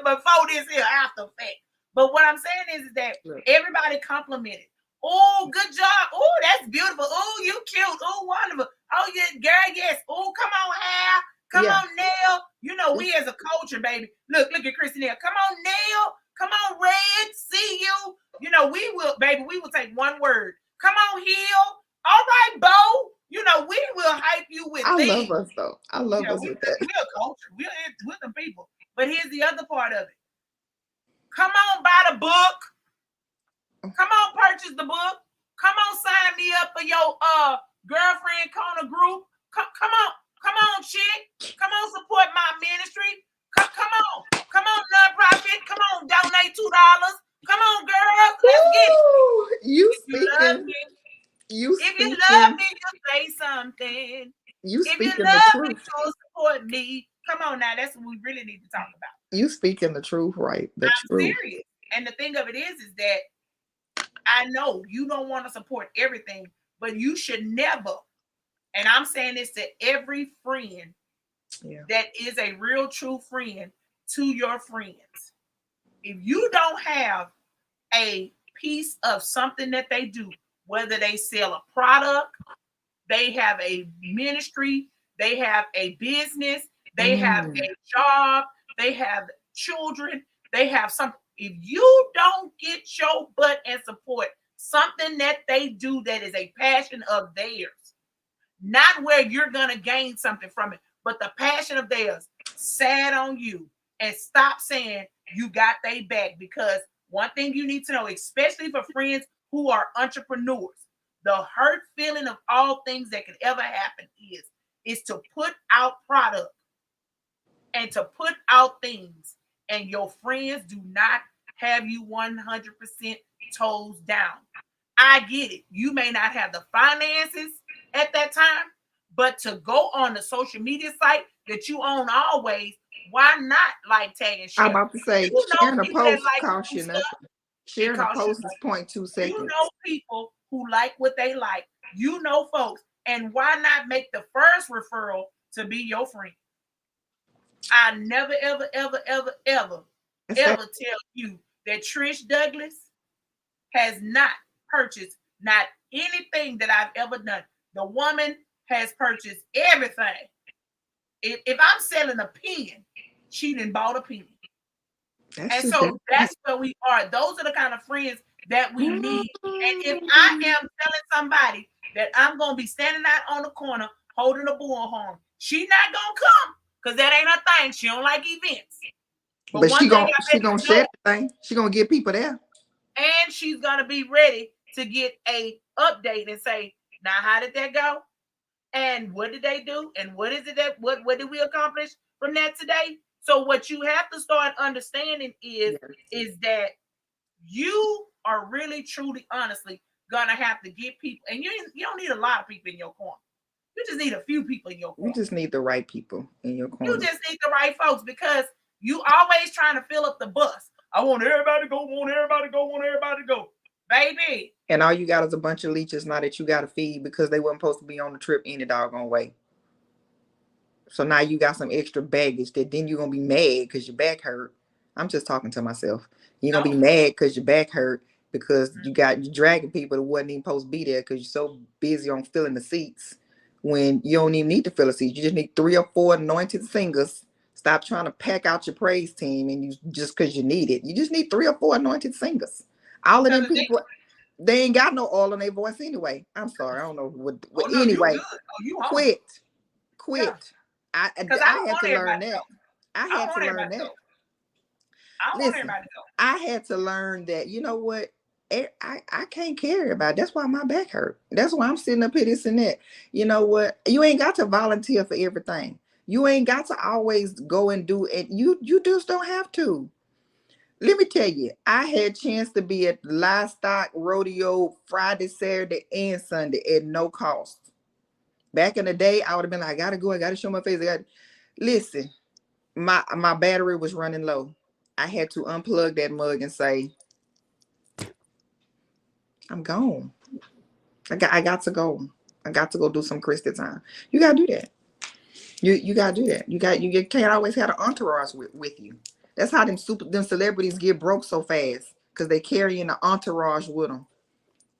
before this here after fact. But what I'm saying is that everybody complimented. Oh, good job. Oh, that's beautiful. Oh, you cute. Oh, wonderful. Oh, yeah, girl, yes. Oh, come on, hair. Come on, nail. You know, we as a culture, baby. Look at Kristi nail. Come on, nail. Come on, red. See you. You know, we will take one word. Come on, heel. All right, Bo. You know, we will hype you with things. I love us, though. I love us with that. We're a culture. We're them people. But here's the other part of it. Come on, buy the book. Come on, purchase the book. Come on, sign me up for your girlfriend corner group. Come on, chick. Come on, support my ministry. Come on, nonprofit. Come on, donate $2. Come on, girls. Let's get it. If you love me, you say something. If you love me, you support me. Come on now, that's what we really need to talk about. You speaking the truth, right? I'm serious. And the thing of it is that I know you don't want to support everything, but you should never, and I'm saying this to every friend that is a real true friend to your friends. If you don't have a piece of something that they do, whether they sell a product, they have a ministry, they have a business, they have a job, they have children, they have something. If you don't get your butt and support something that they do that is a passion of theirs, not where you're going to gain something from it, but the passion of theirs, sad on you, and stop saying you got their back. Because one thing you need to know, especially for friends who are entrepreneurs, the hurt feeling of all things that could ever happen is to put out product and to put out things, and your friends do not have you 100% toes down. I get it. You may not have the finances at that time, but to go on the social media site that you own always, why not like, tag, and share? I'm about to say, sharing a post costs you nothing. Sharing a post is 0.2 seconds. You know people who like what they like. You know folks. And why not make the first referral to be your friend? I never, ever tell you that Trish Douglas has not purchased not anything that I've ever done. The woman has purchased everything. If I'm selling a pen, she done bought a pen. And so that's where we are. Those are the kind of friends that we need. And if I am telling somebody that I'm going to be standing out on the corner holding a bullhorn, she not going to come because that ain't her thing. She don't like events. But she gonna share the thing. She gonna get people there. And she's going to be ready to get a update and say, now, how did that go? And what did they do? And what is it that, what did we accomplish from that today? So what you have to start understanding is that you are really, truly, honestly gonna have to get people, and you don't need a lot of people in your corner. You just need a few people in your corner. You just need the right people in your corner. You just need the right folks, because you always trying to fill up the bus. I want everybody to go, baby. And all you got is a bunch of leeches now that you got to feed because they weren't supposed to be on the trip any doggone way. So now you got some extra baggage that then you're going to be mad because your back hurt. I'm just talking to myself. You're going to be mad because your back hurt because you dragging people that wasn't even supposed to be there because you're so busy on filling the seats when you don't even need to fill a seat. You just need 3 or 4 anointed singers Stop trying to pack out your praise team and you just because you need it. You just need 3 or 4 anointed singers. All of them people, they ain't got no oil in their voice anyway. I'm sorry, I don't know what Oh no, you anyway. good. Oh, you on. Quit. Yeah. Quit. Because I I don't had want to everybody learn to go. that. I I don't had to want learn everybody to that. go. I don't want Listen, everybody to go. I had to learn that, you know what? I can't carry about it. That's why my back hurt. That's why I'm sitting up here this and that. You know what? You ain't got to volunteer for everything. You ain't got to always go and do it. You just don't have to. Let me tell you, I had a chance to be at livestock rodeo Friday, Saturday, and Sunday at no cost. Back in the day, I would have been like, I gotta go, I gotta show my face. Listen, my battery was running low. I had to unplug that mug and say, I'm gone. I got to go. I got to go do some Kristi time. You gotta do that. You gotta do that. You can't always have an entourage with you. That's how them celebrities get broke so fast because they carrying the entourage with them,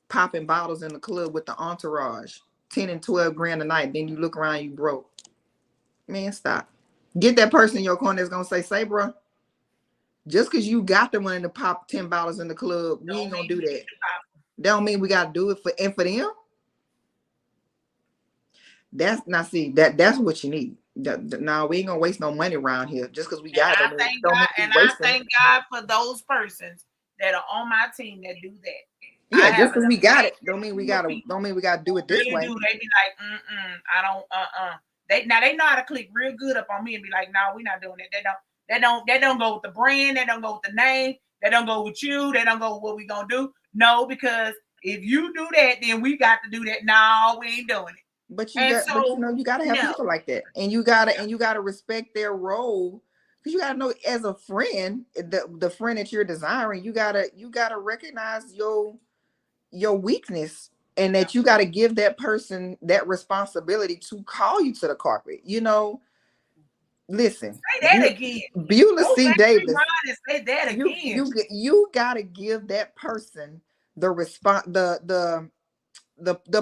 popping bottles in the club with the entourage, 10 and 12 grand a night. Then you look around, you broke. Man, stop. Get that person in your corner that's gonna say, bro, just because you got the money to pop 10 bottles in the club, we Don't ain't gonna mean do we that. need to pop. That don't mean we gotta do it for them. That's not see that's what you need. Now we ain't gonna waste no money around here just because we And got it. I Don't mean thank don't God, mean we and I wasting. thank God for those persons that are on my team that do that. I Yeah, have just an because we got it, amazing team of people don't mean we gotta who do it this really way. do. They be like, I don't, They know how to click real good up on me and be like, no, we're not doing it. They don't go with the brand. They don't go with the name. They don't go with you. They don't go with what we gonna do. No, because if you do that, then we got to do that. No, we ain't doing it. And But so, you gotta have no, people like that, and you gotta respect their role because you gotta know as a friend, the friend that you're desiring, you gotta recognize your weakness and yeah. that you gotta give that person that responsibility to call you to the carpet. Listen, Say that again. Beulah Go C. back to Davis, mine and say that again. you gotta give that person the response the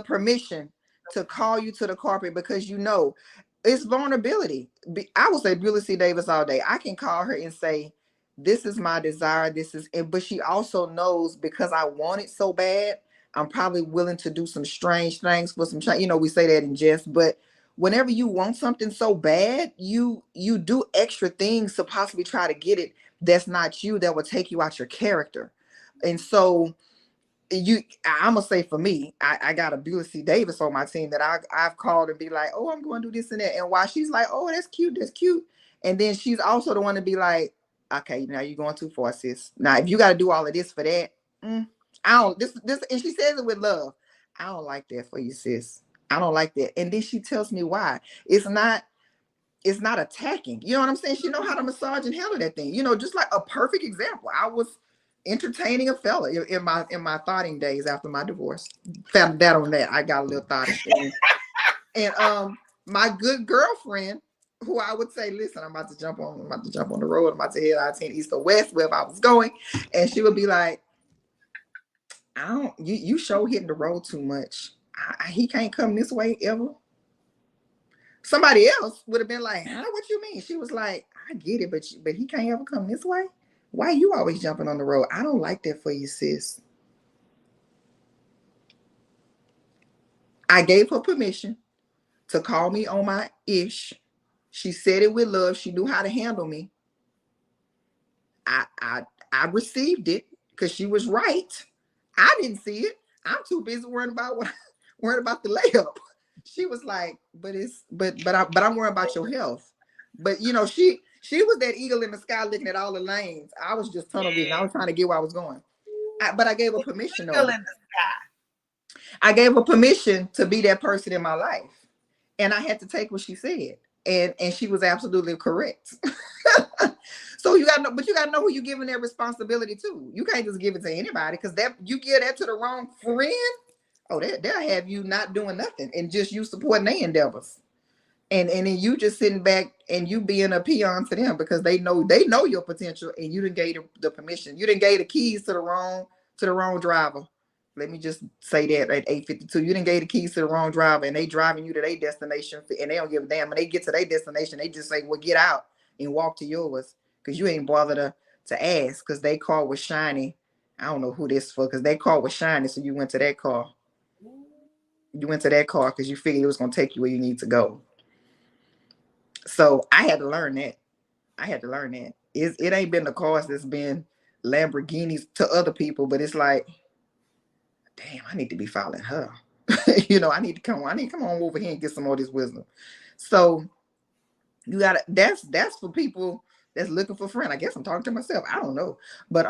permission to call you to the carpet because it's vulnerability. I would say Beulah C. Davis all day. I can call her and say, "This is my desire. But she also knows because I want it so bad. I'm probably willing to do some strange things for some. We say that in jest, but whenever you want something so bad, you do extra things to possibly try to get it. That's not you. That will take you out your character, and so I'm gonna say for me, I got a Beulah C. Davis on my team that I've called and be like, oh, I'm going to do this and that, and while she's like, oh, that's cute, and then she's also the one to be like, okay, now you're going too far, sis. Now if you got to do all of this for that, I don't this, and she says it with love. I don't like that for you, sis. I don't like that, and then she tells me why. It's not attacking. You know what I'm saying? She know how to massage and handle that thing. Just like a perfect example. I was entertaining a fella in my thoughting days after my divorce. Found that on that. I got a little thoughting thing. And my good girlfriend, who I would say, listen, I'm about to jump on the road. I'm about to head out 10 east or west, wherever I was going. And she would be like, I don't you show hitting the road too much. He can't come this way ever. Somebody else would have been like, huh, what you mean? She was like, I get it, but he can't ever come this way. Why you always jumping on the road? I don't like that for you, sis. I gave her permission to call me on my ish. She said it with love. She knew how to handle me. I I I received it because she was right. I didn't see it. I'm too busy worrying about the layup. She was like, but I'm worried about your health. But she was that eagle in the sky looking at all the lanes. I was just tunnel vision. I Yeah. was trying to get where I was going. But I gave her permission Still though. in the sky. I gave her permission to be that person in my life. And I had to take what she said. And she was absolutely correct. So you gotta know who you're giving that responsibility to. You can't just give it to anybody because that you give that to the wrong friend. Oh, they'll have you not doing nothing and just you supporting their endeavors. And then you just sitting back and you being a peon to them because they know your potential and you didn't gave the permission. You didn't gave the keys to the wrong driver. Let me just say that at 8:52. You didn't gave the keys to the wrong driver and they driving you to their destination and they don't give a damn. When they get to their destination, they just say, well, get out. and walk to yours because you ain't bothered to ask because they car was shiny. I don't know who this for because they car was shiny, so you went to that car. You went to that car because you figured it was gonna take you where you need to go. So I had to learn that. I had to learn that. It ain't been the cars that's been Lamborghinis to other people, but it's like, damn, I need to be following her. I need to come. I need to come on over here and get some more of this wisdom. So you gotta. That's for people that's looking for a friend. I guess I'm talking to myself. I don't know, but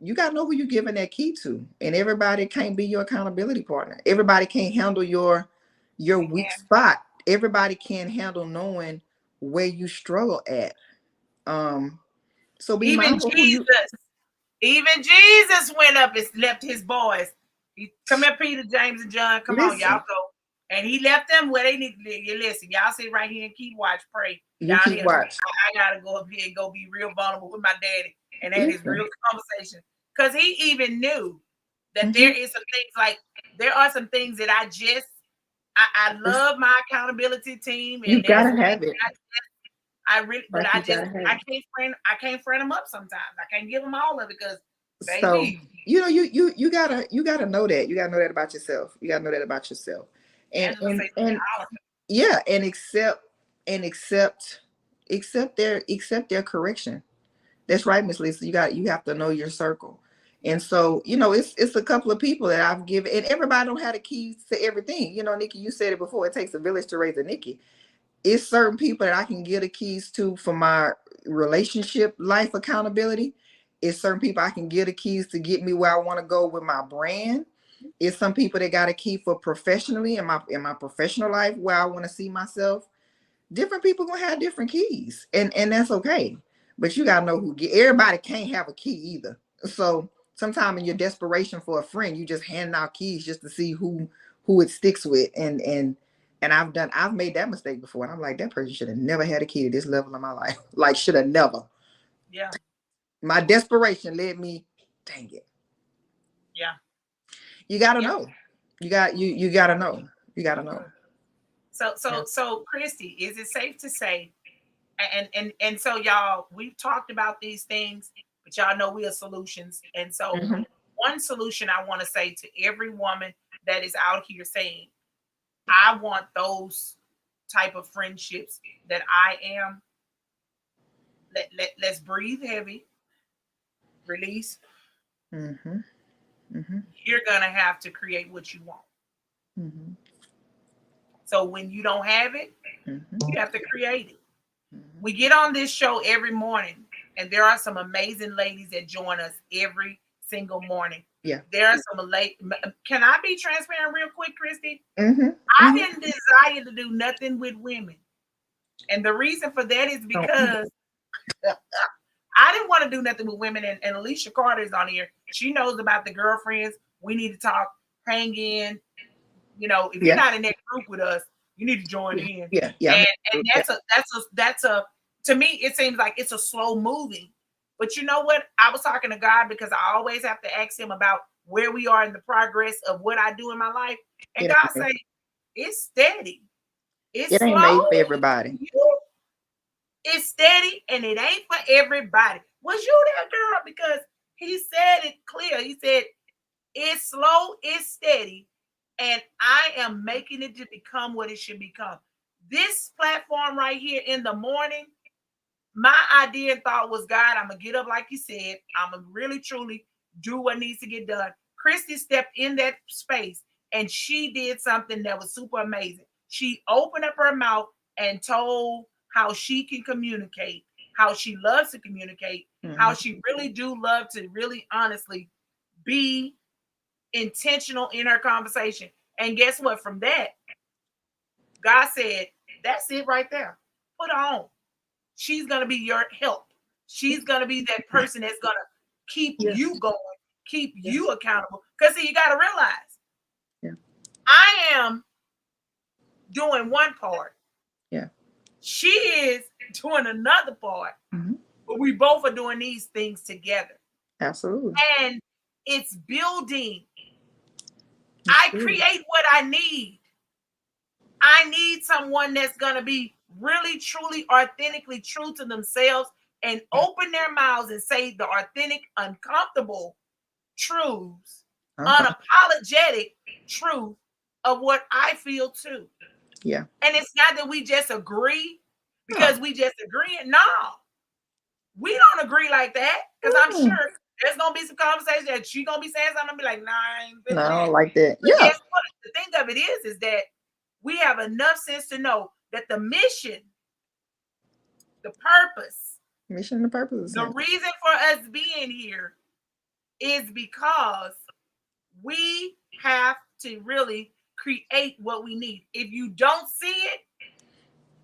you gotta know who you're giving that key to, and everybody can't be your accountability partner. Everybody can't handle your weak spot. Everybody can't handle knowing where you struggle at. Um, so be Even mindful who you. Even Jesus went up and left his boys. Come here, Peter, James, and John. Come on, y'all Listen. go. And he left them where they need to live. You listen, y'all sit right here and keep watch, pray. You Down keep here, watch. I gotta go up here and go be real vulnerable with my daddy and have his Listen. real conversation. Because he even knew that there Mm-hmm. is some things like there are some things that I love my accountability team, You and there's gotta some things have it. I really, but Like you gotta have it. I can't friend them up sometimes. I can't give them all of it because, So baby, you gotta know that. You gotta know that about yourself. You gotta know that about yourself. And Angela and says and all of it. yeah, and accept their correction. That's right, Miss Lisa. You have to know your circle. And so, it's a couple of people that I've given, and everybody don't have the keys to everything. Nikki, you said it before. It takes a village to raise a Nikki. It's certain people that I can give the keys to for my relationship life accountability. It's certain people I can give the keys to get me where I want to go with my brand. It's some people that got a key for professionally in my professional life where I want to see myself. Different people gonna have different keys, and that's okay. But you gotta know everybody can't have a key either. So sometimes in your desperation for a friend, you just handing out keys just to see who it sticks with. And I've made that mistake before, and I'm like, that person should have never had a key to this level of my life. Like, should have never. Yeah, My desperation led me. Dang it. yeah, You gotta yeah. know. You gotta know. You gotta know. Yeah. So, Kristi, is it safe to say, and so y'all, we've talked about these things, but y'all know we are solutions, and so Mhm. one solution I want to say to every woman that is out here saying, I want those type of friendships that I am. Let's breathe heavy, release. Mhm. Mhm. You're gonna have to create what you want. Mhm. So when you don't have it, Mhm. you have to create it. Mhm. We get on this show every morning, and there are some amazing ladies that join us every single morning. Yeah. There are some late. Can I be transparent real quick, Kristi? Mhm. I Mhm. didn't desire to do nothing with women, and the reason for that is Don't either. because I didn't want to do nothing with women. And Alicia Carter is on here. She knows about the girlfriends. We need to talk. Hang in. If you're Yeah. not in that group with us, you need to join in. Yeah. Yeah. I'm in And the group. that's a to me, it seems like it's a slow moving. But you know what? I was talking to God because I always have to ask him about where we are in the progress of what I do in my life. And It God ain't, say, it's steady. It's it ain't slow. made for everybody. It's steady and it ain't for everybody. Was you there, girl? Because he said it clear. He said, it's slow, it's steady, and I am making it to become what it should become. This platform right here in the morning, my idea and thought was, God, I'm gonna get up like you said. I'm gonna really truly do what needs to get done. Kristi stepped in that space and she did something that was super amazing. She opened up her mouth and told how she can communicate, how she loves to communicate, how Mhm. she really do love to really honestly be intentional in her conversation. And guess what? From that, God said, that's it right there. Put her on. She's going to be your help. She's going to be that person that's going to keep Yes. you going, keep Yes. you accountable. Because, see, you got to realize Yeah. I am doing one part, Yeah. she is doing another part, Mhm. but we both are doing these things together. Absolutely. And it's building. It's I good. create what I need. I need someone that's going to be really, truly, authentically true to themselves and open their mouths and say the authentic, uncomfortable truths, unapologetic truth of what I feel too. Yeah. And it's not that we just agree Oh. because we just agree. No, we don't agree like that because I'm sure there's gonna be some conversation that she's gonna be saying something and be like, nah, I ain't No, feeling I that. don't like that. But Yeah. guess what? The thing of it is that we have enough sense to know that the mission, the purpose, Mission and the purpose. the reason for us being here is because we have to really create what we need. If you don't see it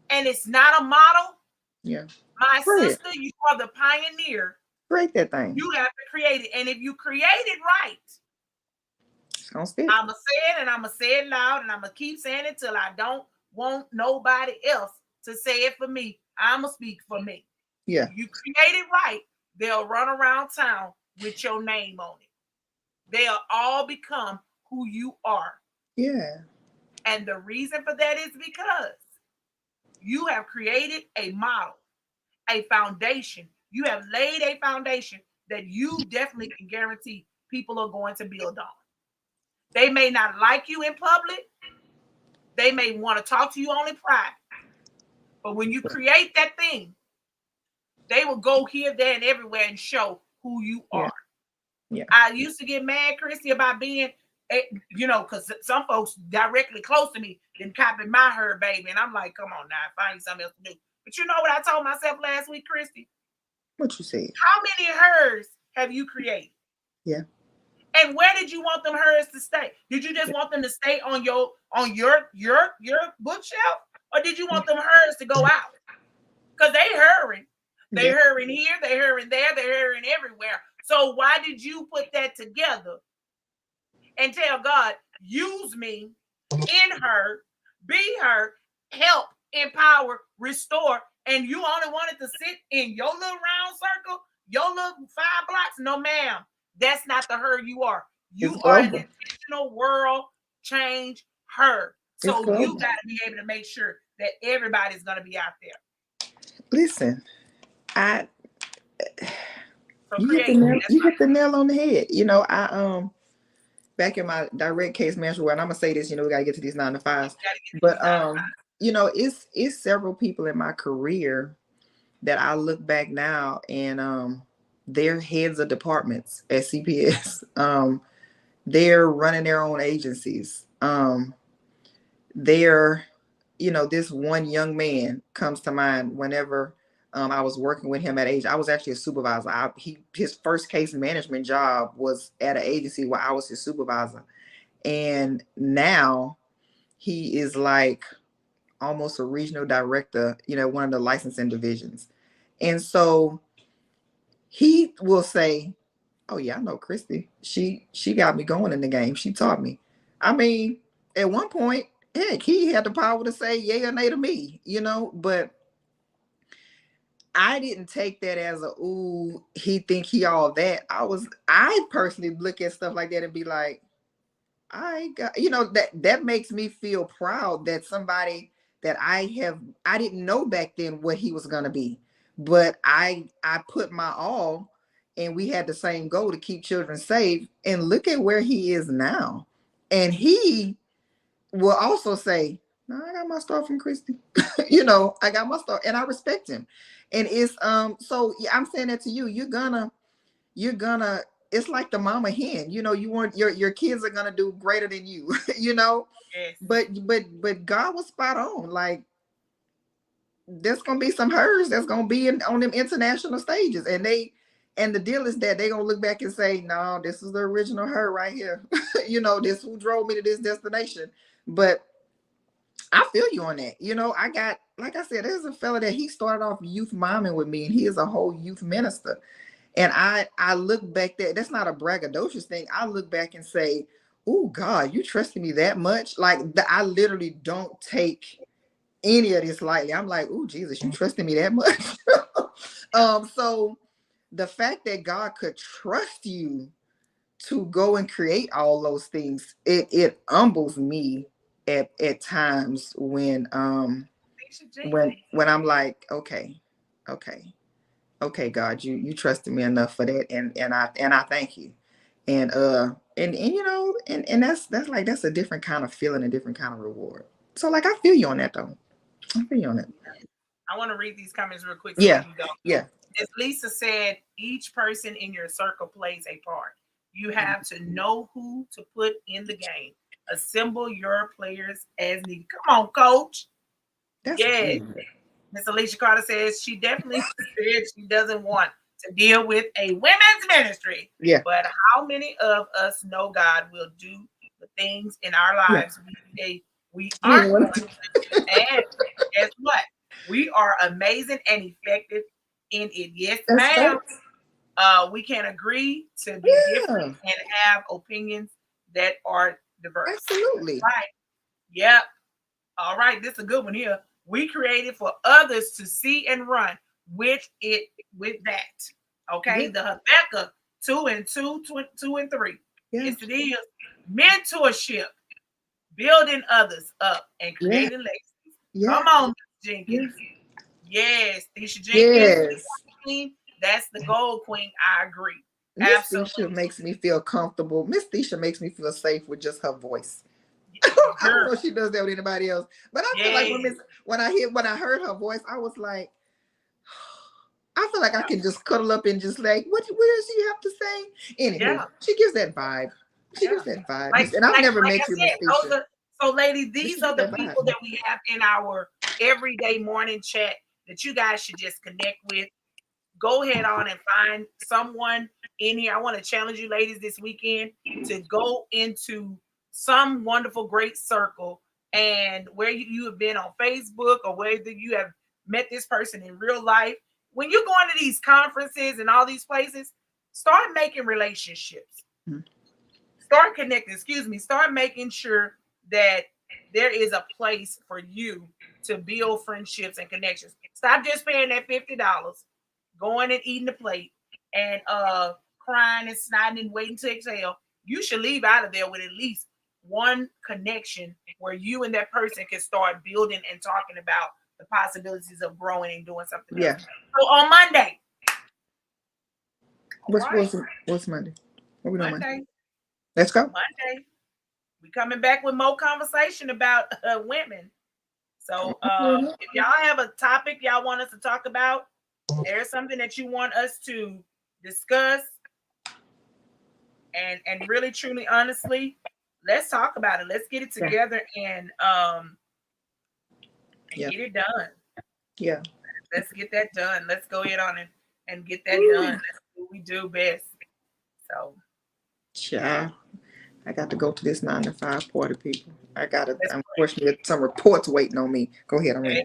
and it's not a model, Yeah. my Right. sister, you are the pioneer. Create that thing. You have to create it. And if you create it right, Don't stick. I'm going to say it and I'm going to say it loud and I'm going to keep saying it till I don't want nobody else to say it for me. I'm going to speak for me. Yeah. You create it right, they'll run around town with your name on it. They'll all become who you are. Yeah. And the reason for that is because you have created a model, a foundation. You have laid a foundation that you definitely can guarantee people are going to build on. They may not like you in public. They may want to talk to you only private. But when you create that thing, they will go here, there, and everywhere and show who you are. Yeah. I used to get mad, Kristi, about being, because some folks directly close to me didn't copy my H.E.R, baby. And I'm like, come on now, find something else to do. But you know what I told myself last week, Kristi? What you said? How many H.E.Rs have you created? Yeah. And where did you want them H.E.Rs to stay? Did you just want them to stay on your bookshelf? Or did you want them H.E.Rs to go out? Because they H.E.R-ing. They H.E.R-ing here, they H.E.R-ing there, they H.E.R-ing everywhere. So why did you put that together and tell God, use me in her, be her, help, empower, restore, and you only wanted to sit in your little round circle, your little 5 blocks? No, ma'am. That's not the H.E.R you are. You are an intentional world change H.E.R. So you got to be able to make sure that everybody's going to be out there. Listen, you hit the nail on the head. I back in my direct case management, and I'm gonna say this, we gotta get to these 9 to 5s. But it's several people in my career that I look back now and they're heads of departments at CPS. They're running their own agencies. They're this one young man comes to mind whenever I was working with him at age. I was actually a supervisor. His first case management job was at an agency where I was his supervisor. And now he is like almost a regional director, one of the licensing divisions. And so he will say, oh yeah, I know Kristi. She got me going in the game. She taught me. I mean, at one point, heck, he had the power to say yay or nay to me, but I didn't take that as he think he all that. I personally look at stuff like that and be like, I got, that makes me feel proud that somebody that I didn't know back then what he was going to be, but I put my all, and we had the same goal to keep children safe, and look at where he is now. And he will also say, no, I got my start from Kristi. I got my start, and I respect him. And it's so yeah, I'm saying that to you. You're gonna it's like the mama hen, you want your kids are gonna do greater than you. Yes. But God was spot on. Like, there's gonna be some H.E.Rs that's gonna be on them international stages, and the deal is that they gonna look back and say, no, this is the original H.E.R right here. This who drove me to this destination. But I feel you on that. I got, like I said, there's a fella that he started off youth momming with me, and he is a whole youth minister. And I look back there, that's not a braggadocious thing. I look back and say, oh God, you trusted me that much? Like, I literally don't take any of this lightly. I'm like, oh Jesus, you trusted me that much? So the fact that God could trust you to go and create all those things, it humbles me at times when when I'm like, okay, God, you trusted me enough for that, and I thank you, and you know, and that's like that's a different kind of feeling, a different kind of reward. So like I feel you on that though. I feel you on that. I want to read these comments real quick so Yeah, we can go. yeah. As Lisa said, each person in your circle plays a part. You have to know who to put in the game. Assemble your players as needed. Come on, coach. That's Yes. good. Miss Alicia Carter says she definitely said she doesn't want to deal with a women's ministry. Yeah, But how many of us know God will do the things in our yeah. lives we say we aren't going to? And guess what? We are amazing and effective in it. Yes, That's ma'am. facts. We can agree to be different Yeah, and have opinions that are diverse. absolutely. Right. Yep. All right. This is a good one here. We created for others to see and run with it, with that. Okay. Yeah, The Habakkuk 2 and 3. yeah, Yes, it is. Mentorship, building others up and yeah, creating legacies. yeah, Come on, Miss yeah. Jenkins. Yes, Tisha Jenkins, Yes. queen. That's the gold queen. I agree. Miss Absolutely. Tisha makes me feel comfortable. Miss Tisha makes me feel safe with just her voice. I don't Girl. know if she does that with anybody else, but I feel like Yes. when I heard her voice, I was like, I feel like I can just cuddle up and just like, what does she have to say? Anywho, Yeah. she gives that vibe. She Yeah. gives that vibe. Like, And I've like, never like met I you, Miss said, Tisha. so ladies, But she these gives are the that people vibe. that we have in our everyday morning chat that you guys should just connect with. Go ahead on and find someone in here. I want to challenge you ladies this weekend to go into some wonderful, great circle, and where you have been on Facebook or whether you have met this person in real life. When you're going to these conferences and all these places, start making relationships. Mhm. Start connecting, start making sure that there is a place for you to build friendships and connections. Stop just paying that $50, going and eating the plate, and crying and snotting and waiting to exhale. You should leave out of there with at least one connection where you and that person can start building and talking about the possibilities of growing and doing something Yeah. else. So on Monday, all What's right, what's what's Monday? What we doing Monday? Monday, Let's go. we coming back with more conversation about women. So if y'all have a topic y'all want us to talk about, there's something that you want us to discuss, and really, truly, honestly, let's talk about it. Let's get it together and Yeah. get it done. Yeah. Let's get that done. Let's go ahead on and get that done. That's what we do best. So Child, I got to go to this 9 to 5 party, people. I got to, let's unfortunately, some reports waiting on me. Go ahead, I'm pray.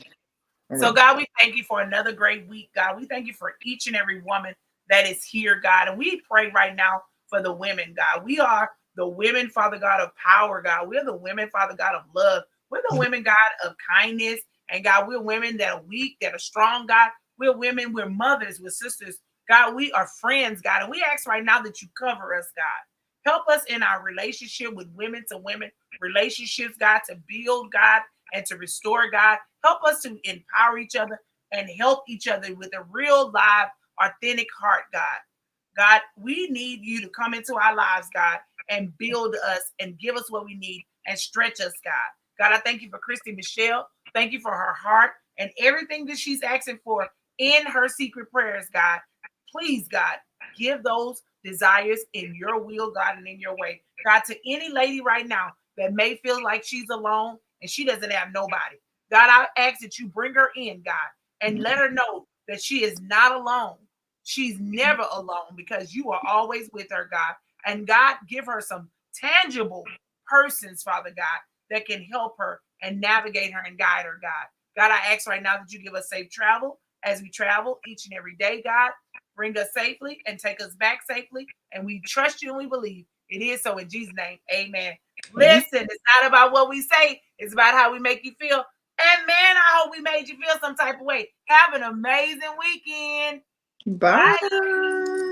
ready. So, God, we thank you for another great week, God. We thank you for each and every woman that is here, God. And we pray right now for the women, God. We are the women, Father God, of power, God. We're the women, Father God, of love. We're the women, God, of kindness. And God, we're women that are weak, that are strong, God. We're women, we're mothers, we're sisters. God, we are friends, God. And we ask right now that you cover us, God. Help us in our relationship with women to women relationships, God, to build, God, and to restore, God. Help us to empower each other and help each other with a real, live, authentic heart, God. God, we need you to come into our lives, God, and build us and give us what we need and stretch us, God. God, I thank you for Kristi Michelle. Thank you for her heart and everything that she's asking for in her secret prayers, God. Please, God, give those desires in your will, God, and in your way. God, to any lady right now that may feel like she's alone and she doesn't have nobody, God, I ask that you bring her in, God, and let her know that she is not alone. She's never alone because you are always with her, God. And God, give her some tangible persons, Father God, that can help her and navigate her and guide her, God. God, I ask right now that you give us safe travel as we travel each and every day, God. Bring us safely and take us back safely. And we trust you and we believe it is so in Jesus' name. Amen. Listen, it's not about what we say, it's about how we make you feel. And man, I hope we made you feel some type of way. Have an amazing weekend. Bye. Bye.